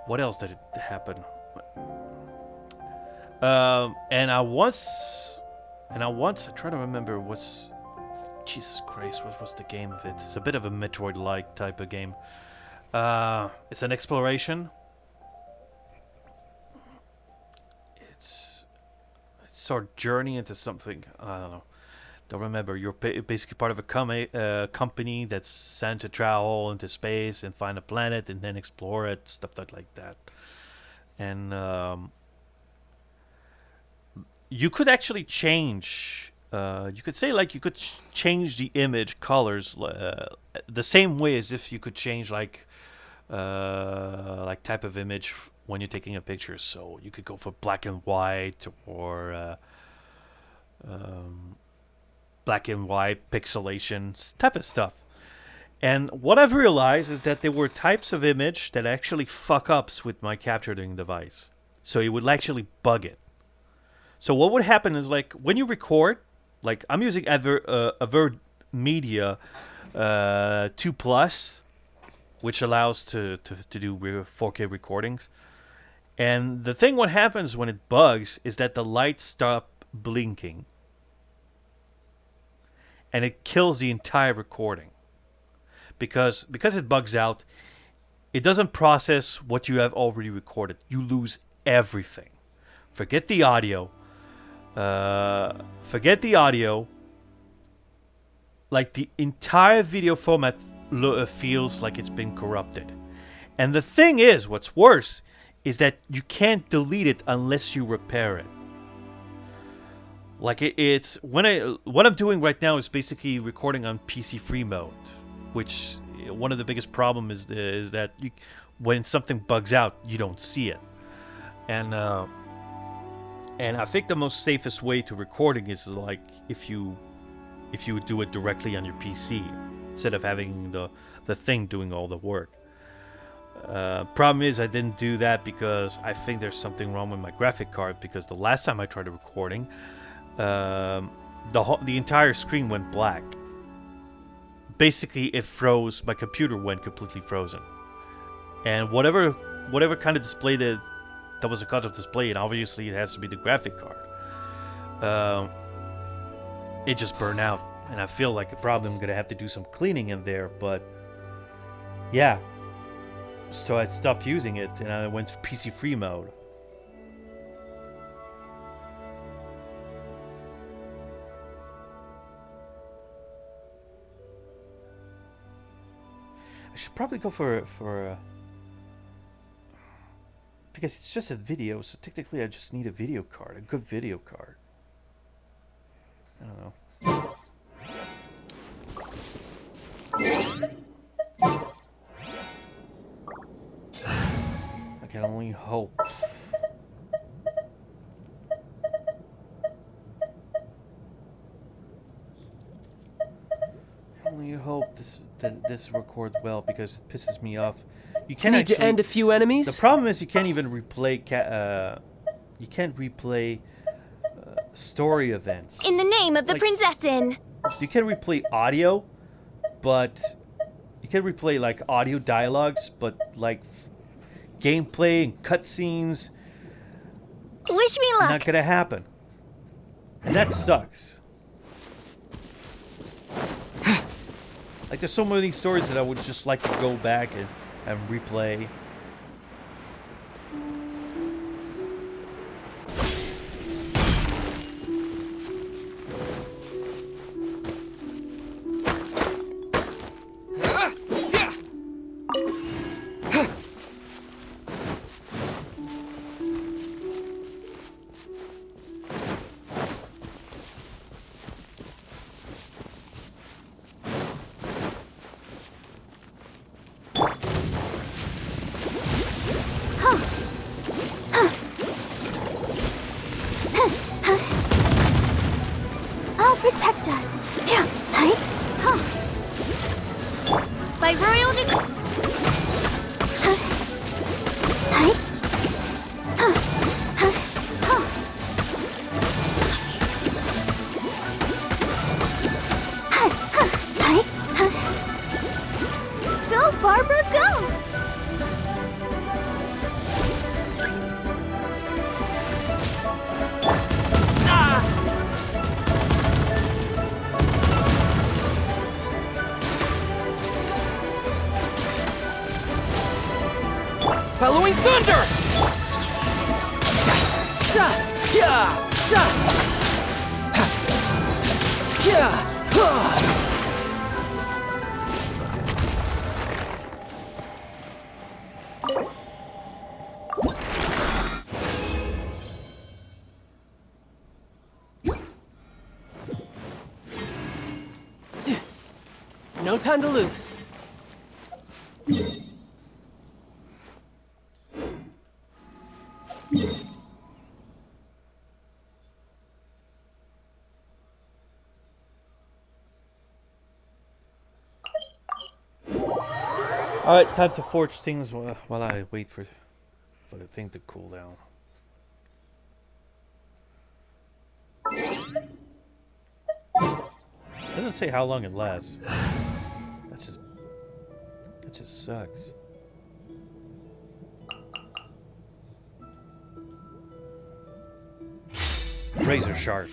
What else did it happen? And I once try to remember what's Jesus Christ, what was the game of it? It's a bit of a Metroid-like type of game. It's an exploration. It's sort of journey into something. I don't know. Don't remember. You're basically part of a company that's sent to travel into space and find a planet and then explore it, stuff like that. And you could actually change. You could say like you could change the image colors the same way as if you could change like type of image when you're taking a picture. So you could go for black and white or black and white pixelation type of stuff. And what I've realized is that there were types of image that actually fuck ups with my capturing device. So it would actually bug it. So what would happen is, like, when you record, like I'm using Aver Media 2 Plus, which allows to do 4K recordings. And the thing what happens when it bugs is that the lights stop blinking. And it kills the entire recording. because it bugs out. It doesn't process what you have already recorded. You lose everything. Forget the audio. Like the entire video format feels like it's been corrupted. And the thing is, what's worse is that you can't delete it unless you repair it. Like it's what I'm doing right now is basically recording on PC free mode, which one of the biggest problems is that when something bugs out, you don't see it. And I think the most safest way to recording is like if you do it directly on your PC instead of having the thing doing all the work. Problem is I didn't do that because I think there's something wrong with my graphic card, because the last time I tried recording, the entire screen went black. Basically it froze. My computer went completely frozen, and whatever kind of display that was a cut-off display, and obviously it has to be the graphic card, it just burned out, and I feel like probably I'm gonna have to do some cleaning in there. But yeah, so I stopped using it and I went to PC free mode. I should probably go for because it's just a video, so technically I just need a video card, a good video card. I don't know. I can only hope. I hope this records well, because it pisses me off. You can't Need to end a few enemies? The problem is you can't even replay story events. In the name of the prinzessin. You can replay audio, but you can replay like audio dialogues, but like gameplay and cutscenes. Wish me luck. Not gonna happen, and that sucks. Like, there's so many stories that I would just like to go back and replay. Protect us. Yeah. Hey. Huh. By royal Hey. Go, Barbara, go. Bellowing thunder! No time to lose. Alright, time to forge things while I wait for the thing to cool down. Doesn't say how long it lasts. That just sucks. Razor sharp.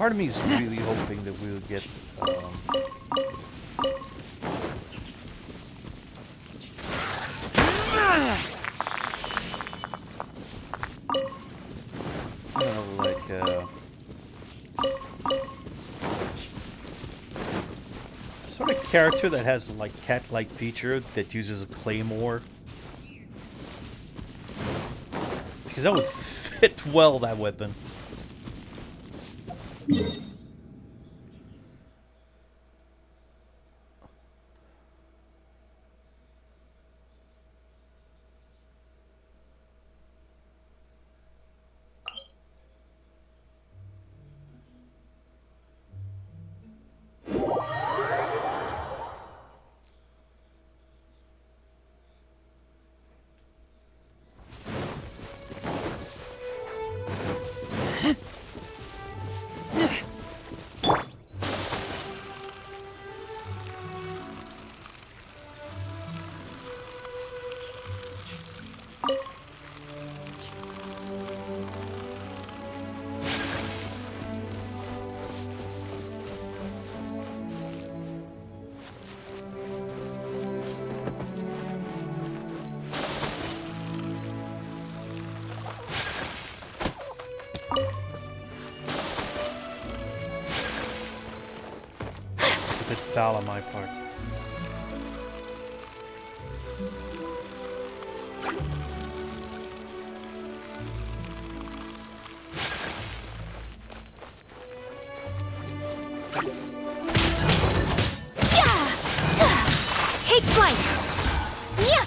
Part of me is really hoping that we'll get like sort of character that has like cat-like feature that uses a claymore. Because that would fit well, that weapon. Foul on my part. Take flight! Yeah!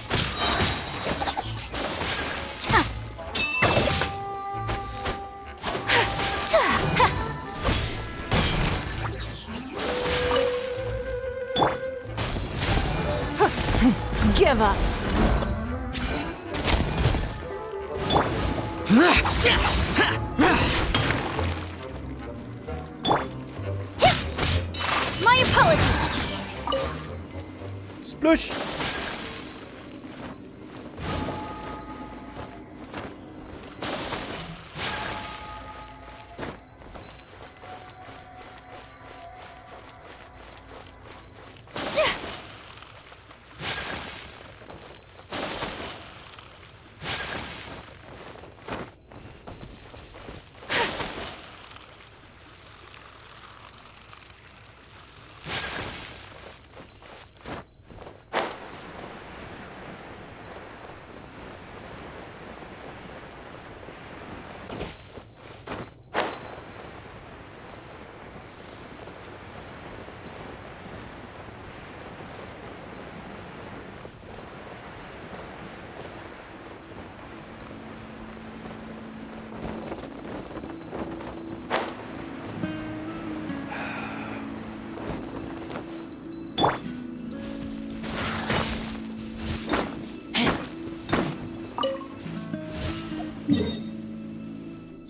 Give up. My apologies! Splush!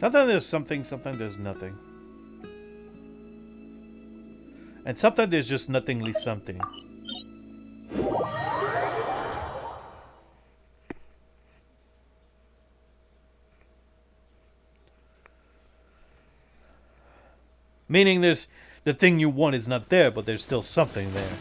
Sometimes there's something, sometimes there's nothing. And sometimes there's just nothingly something. Meaning there's the thing you want is not there, but there's still something there.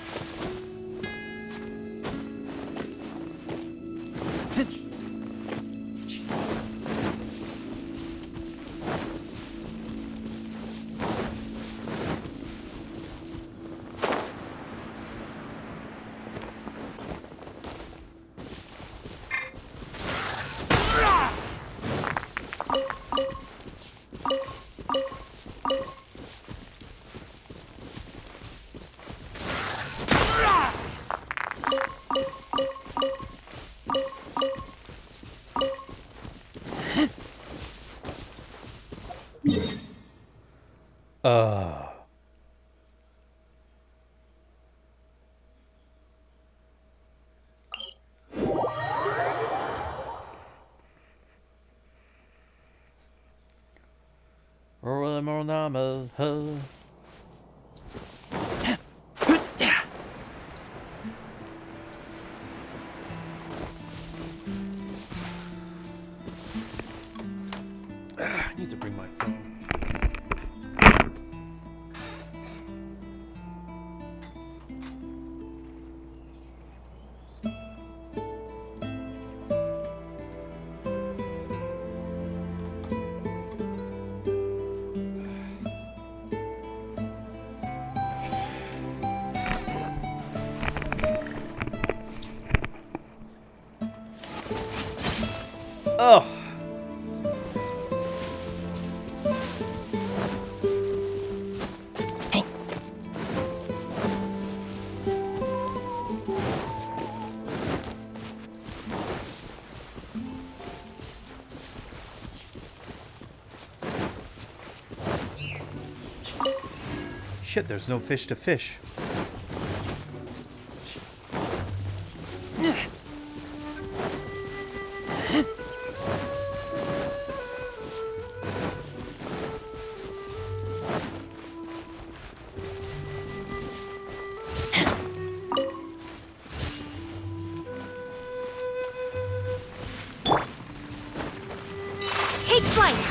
I need to bring my phone. Ugh. Shit, there's no fish to fish. Take flight!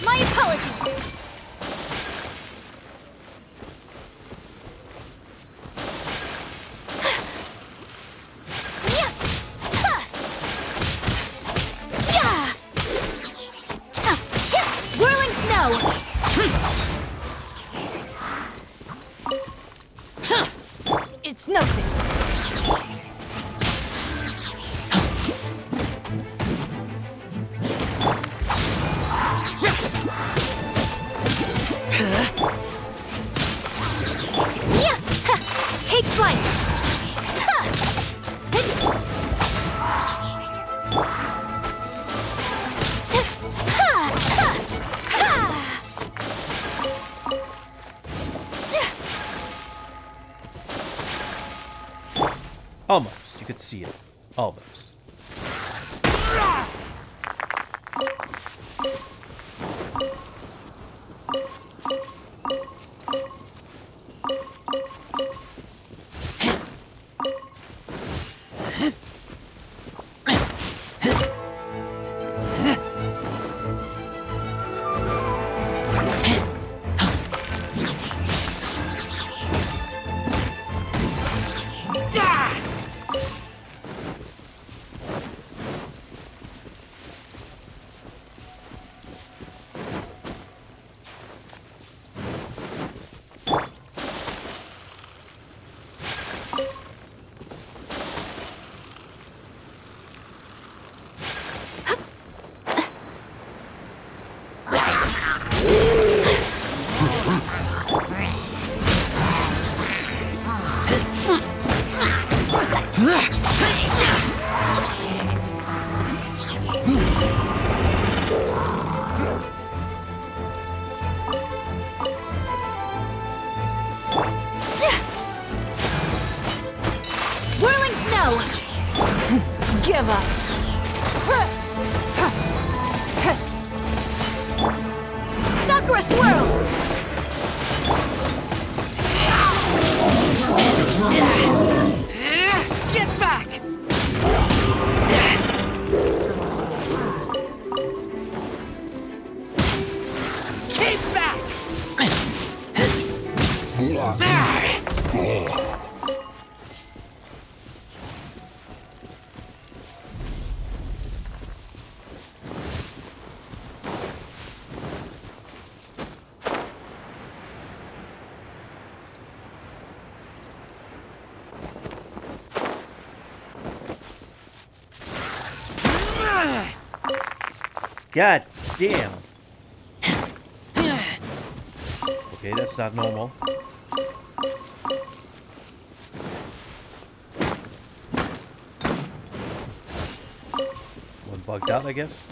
My apologies! Whirling snow! It's nothing. Take flight! Almost. You could see it. Almost. Whirling snow! Give up! Sakura swirl! Get back! Keep back! God damn. Okay, that's not normal. One bugged out, I guess.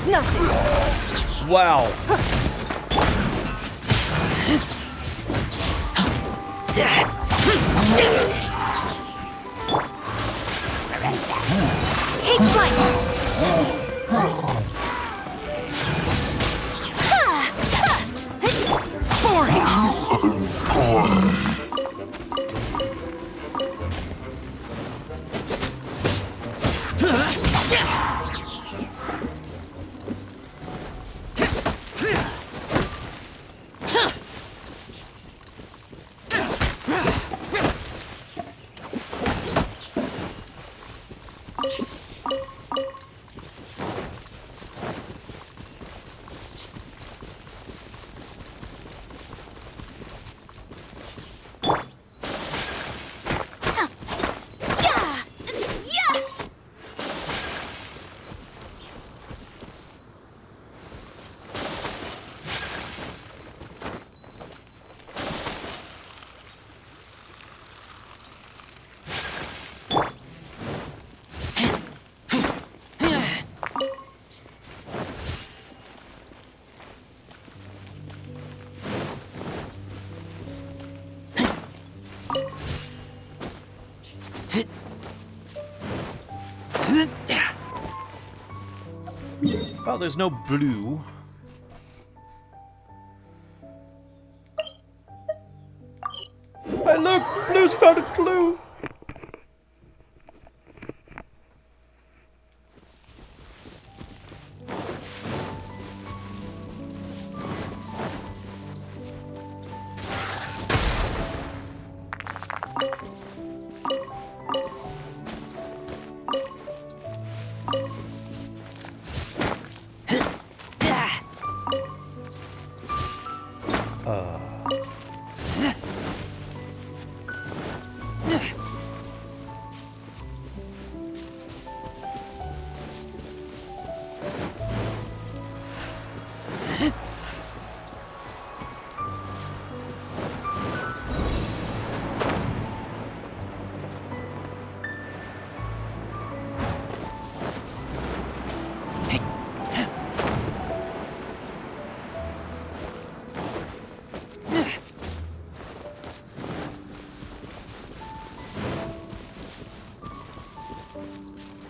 It's nothing. Wow. Take flight. Well, there's no blue. Hey, look! Blue's found a clue!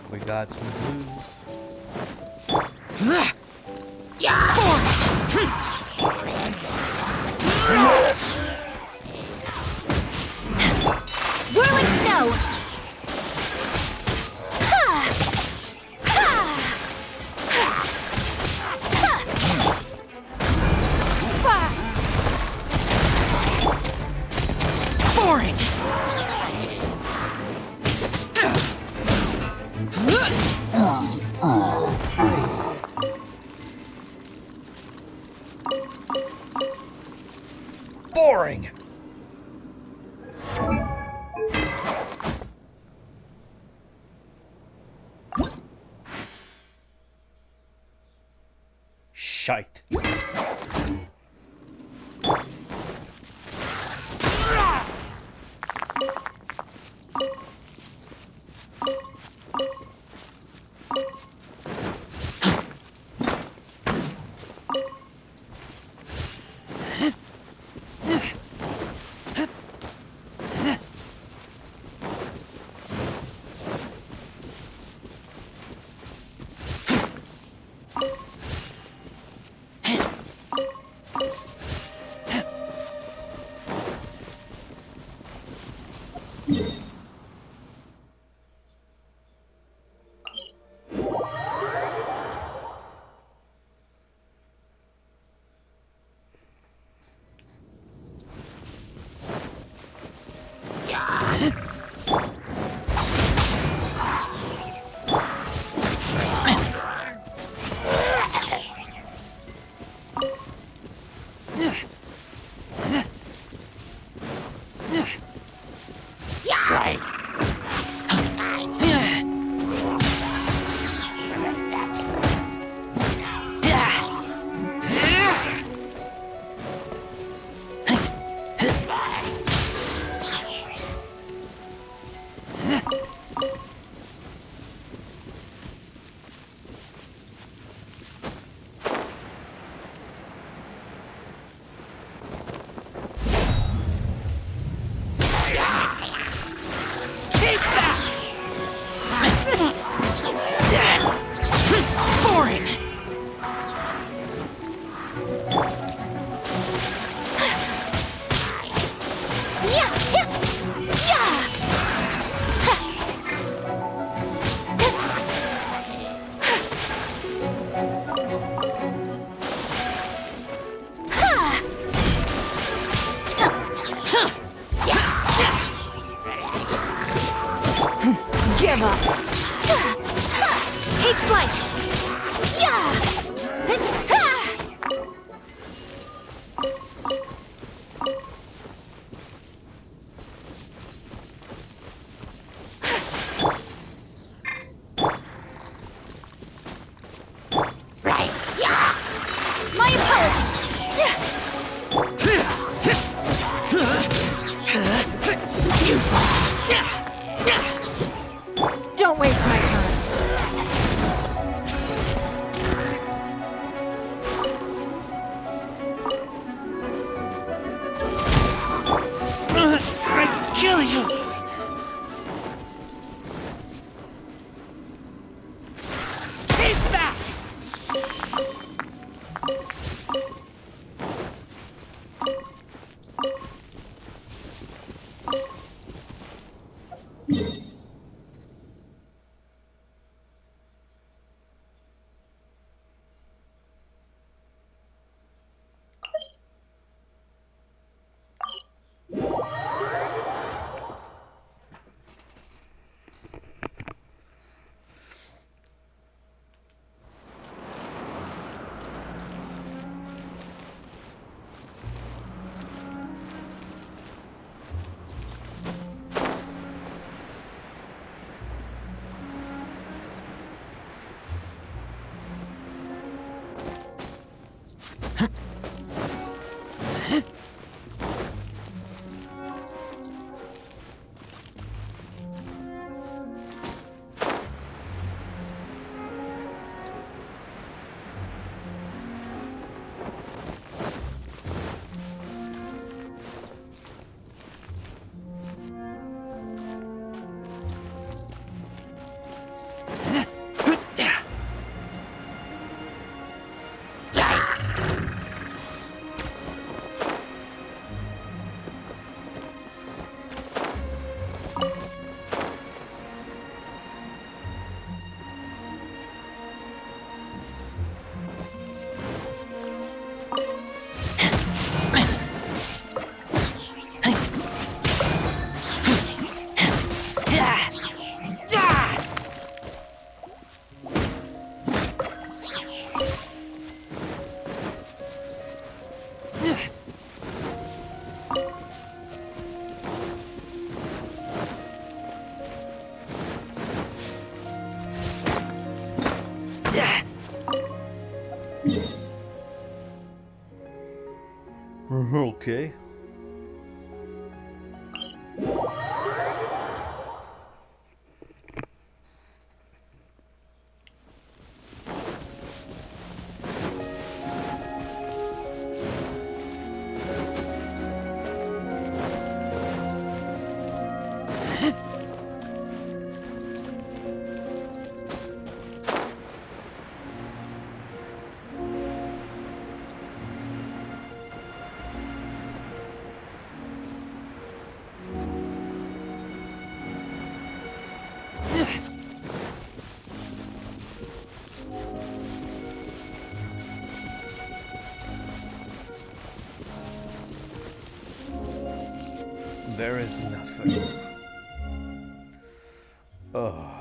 We got some blues. Whirling snow. Boring. Boring! Shite. Right! Yeah! Right! Yeah! My apologies! Useless! Don't waste my time. I kill you! Keep back! Okay. There is nothing. Oh.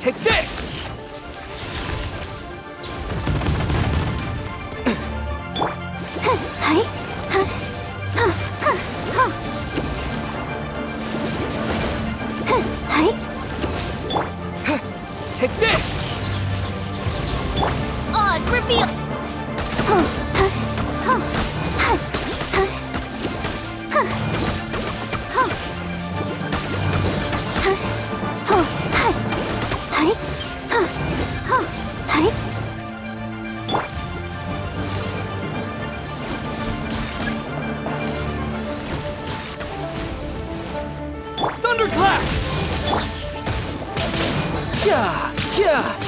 Take this! Take this! Oz, reveal! Thunderclap! Yeah, yeah.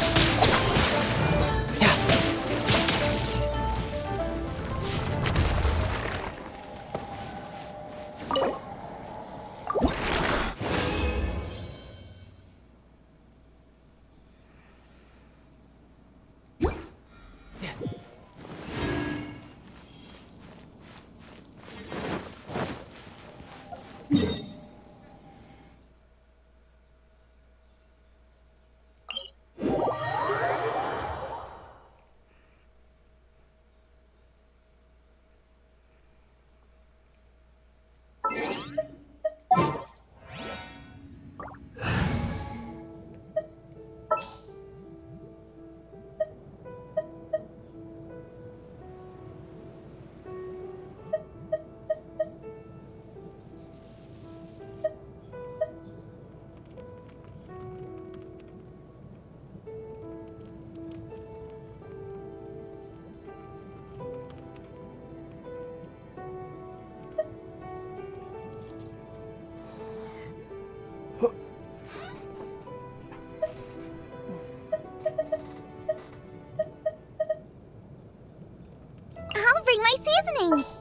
I'll bring my seasonings.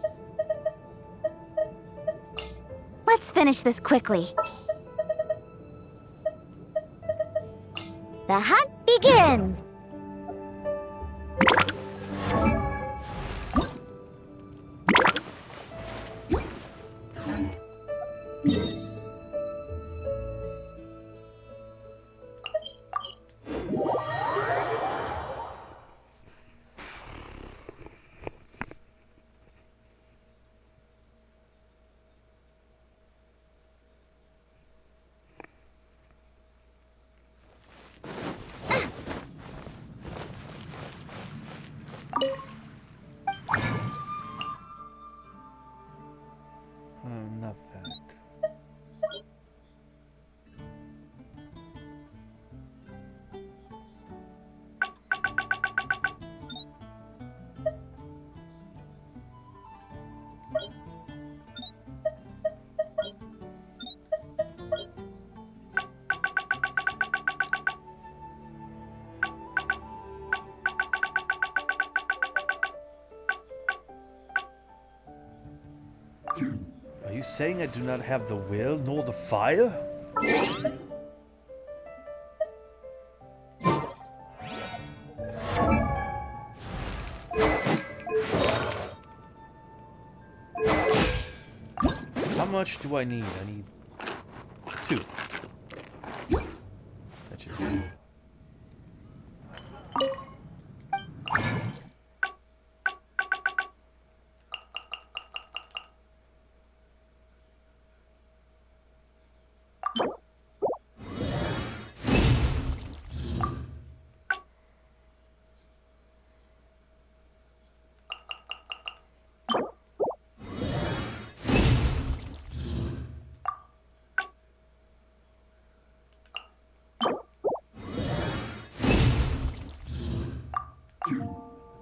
Let's finish this quickly. The hunt begins. Not that. Are you saying I do not have the will nor the fire? How much do I need? I need 2. That should do.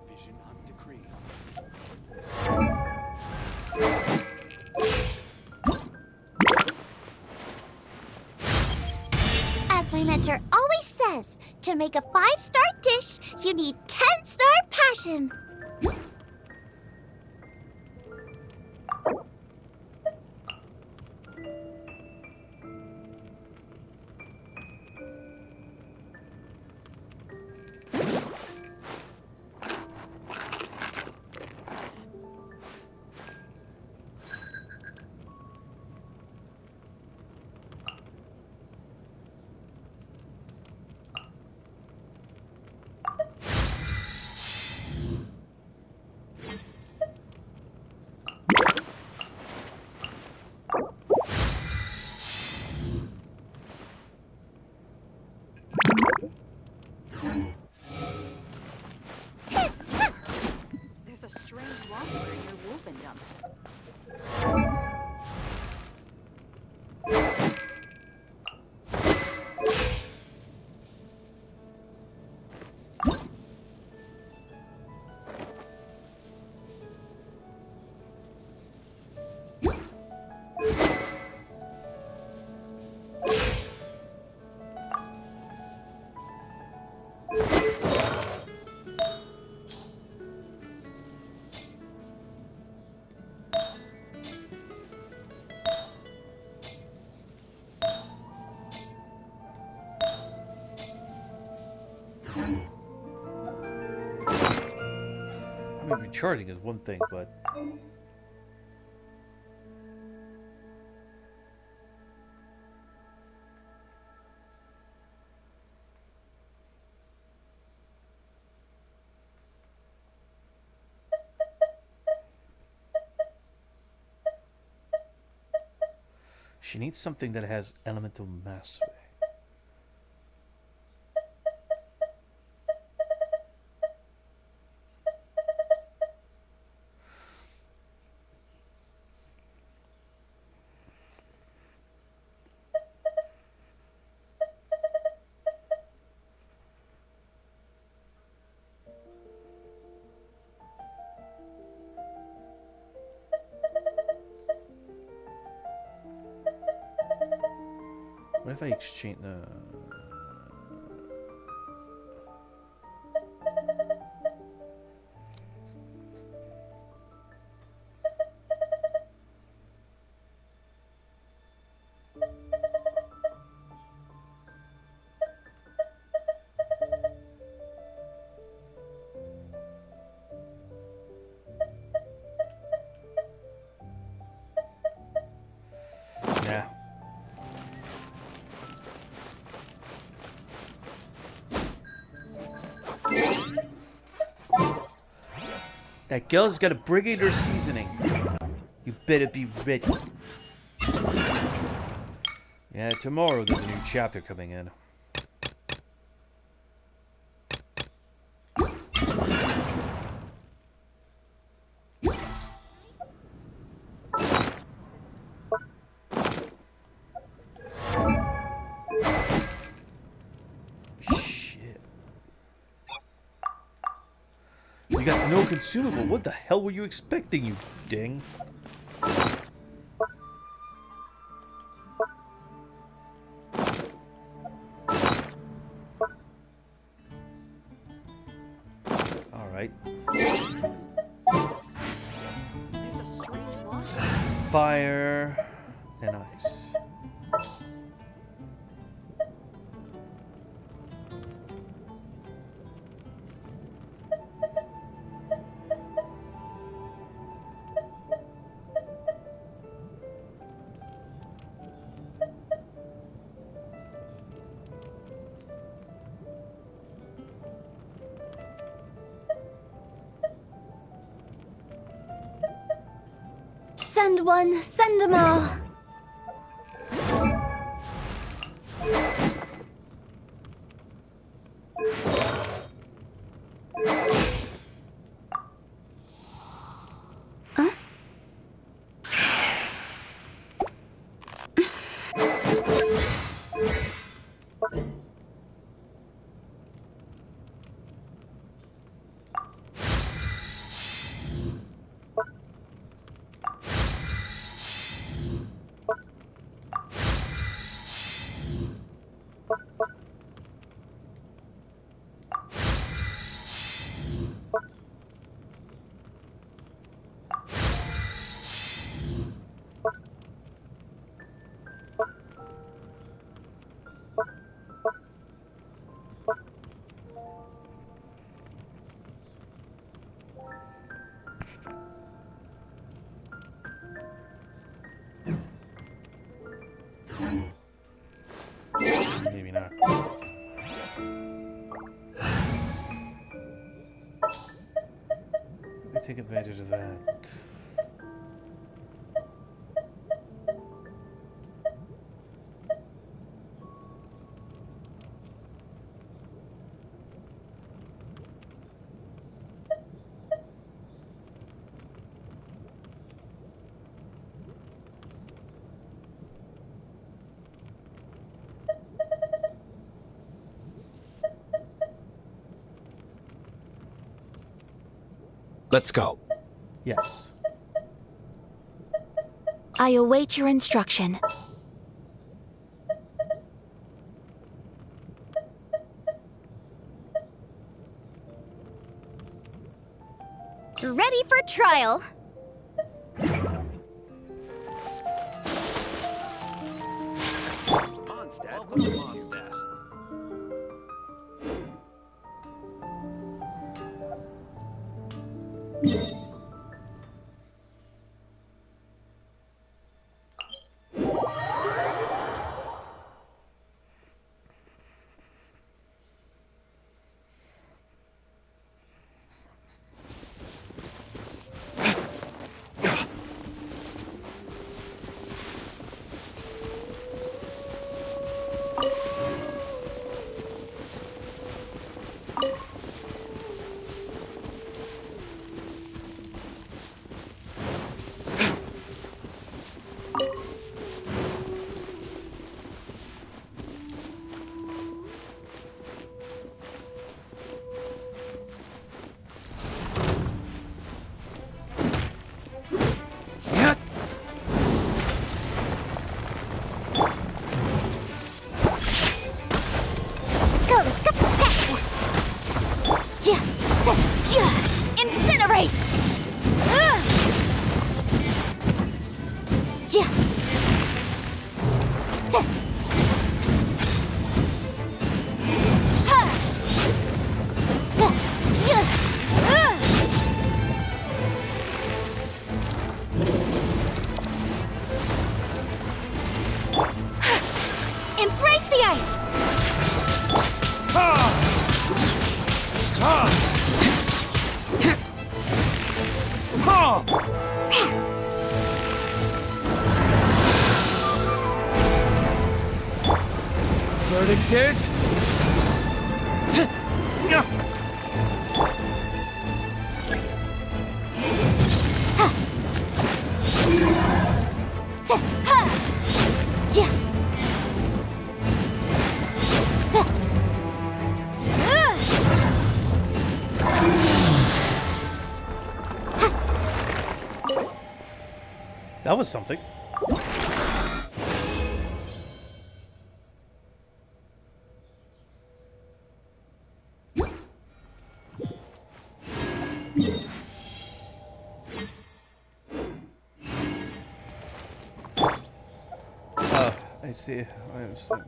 Vision of decree. As my mentor always says, to make a 5-star dish, you need 10-star passion. I mean, recharging is one thing, but... She needs something that has elemental mastery. What if I exchange... Yeah. That girl's got a brigadier seasoning. You better be ready. Yeah, tomorrow there's a new chapter coming in. You got no consumable. What the hell were you expecting, you ding? Alright. Fire and ice. Send one, send 'em all. Maybe not. We take advantage of that. Let's go. Yes. I await your instruction. Ready for trial. Incinerate! Embrace the ice! Verdict is... That was something. I see. I understand.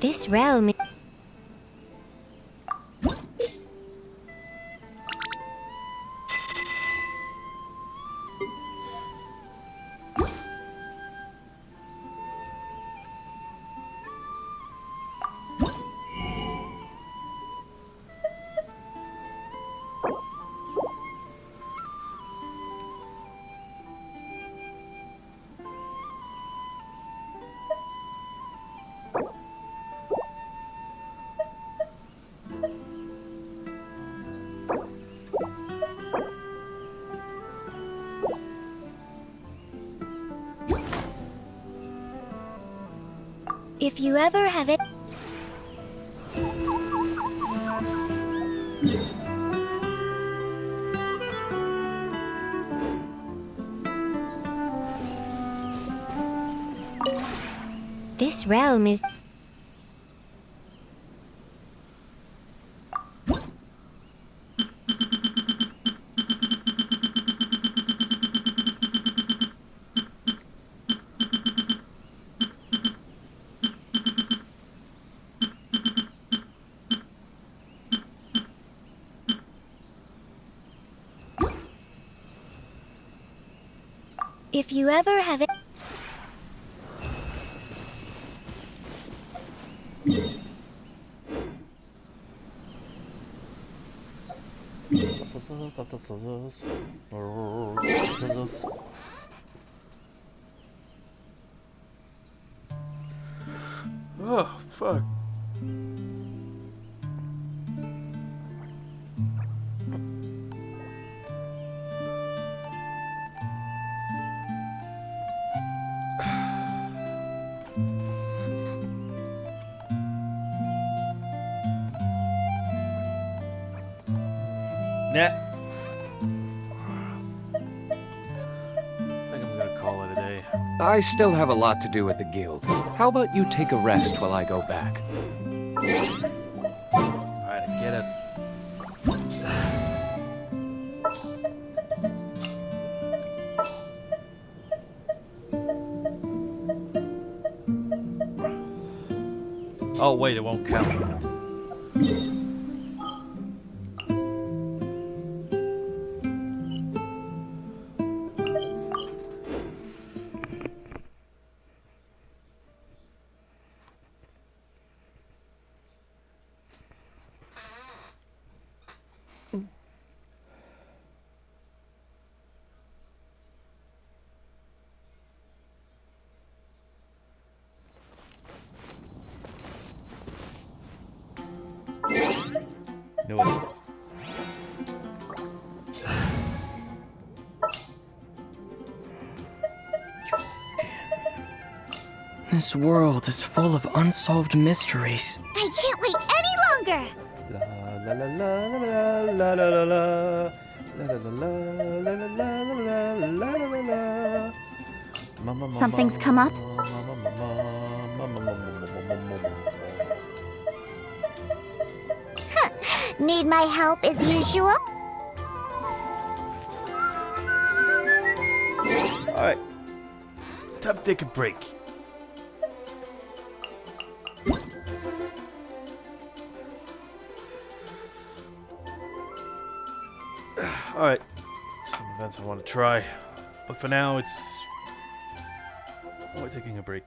This realm... If you ever have it... This realm is... If you ever have it... Oh, fuck. Nah. I think I'm gonna call it a day. I still have a lot to do at the guild. How about you take a rest while I go back? Alright, I get it. Oh wait, it won't count. No, I don't. This world is full of unsolved mysteries. I can't wait any longer! La la la la la la la la. La la la la la la la la la la. Something's come up? Need my help as usual? Alright. Time to take a break. Alright. Some events I want to try. But for now, we're taking a break.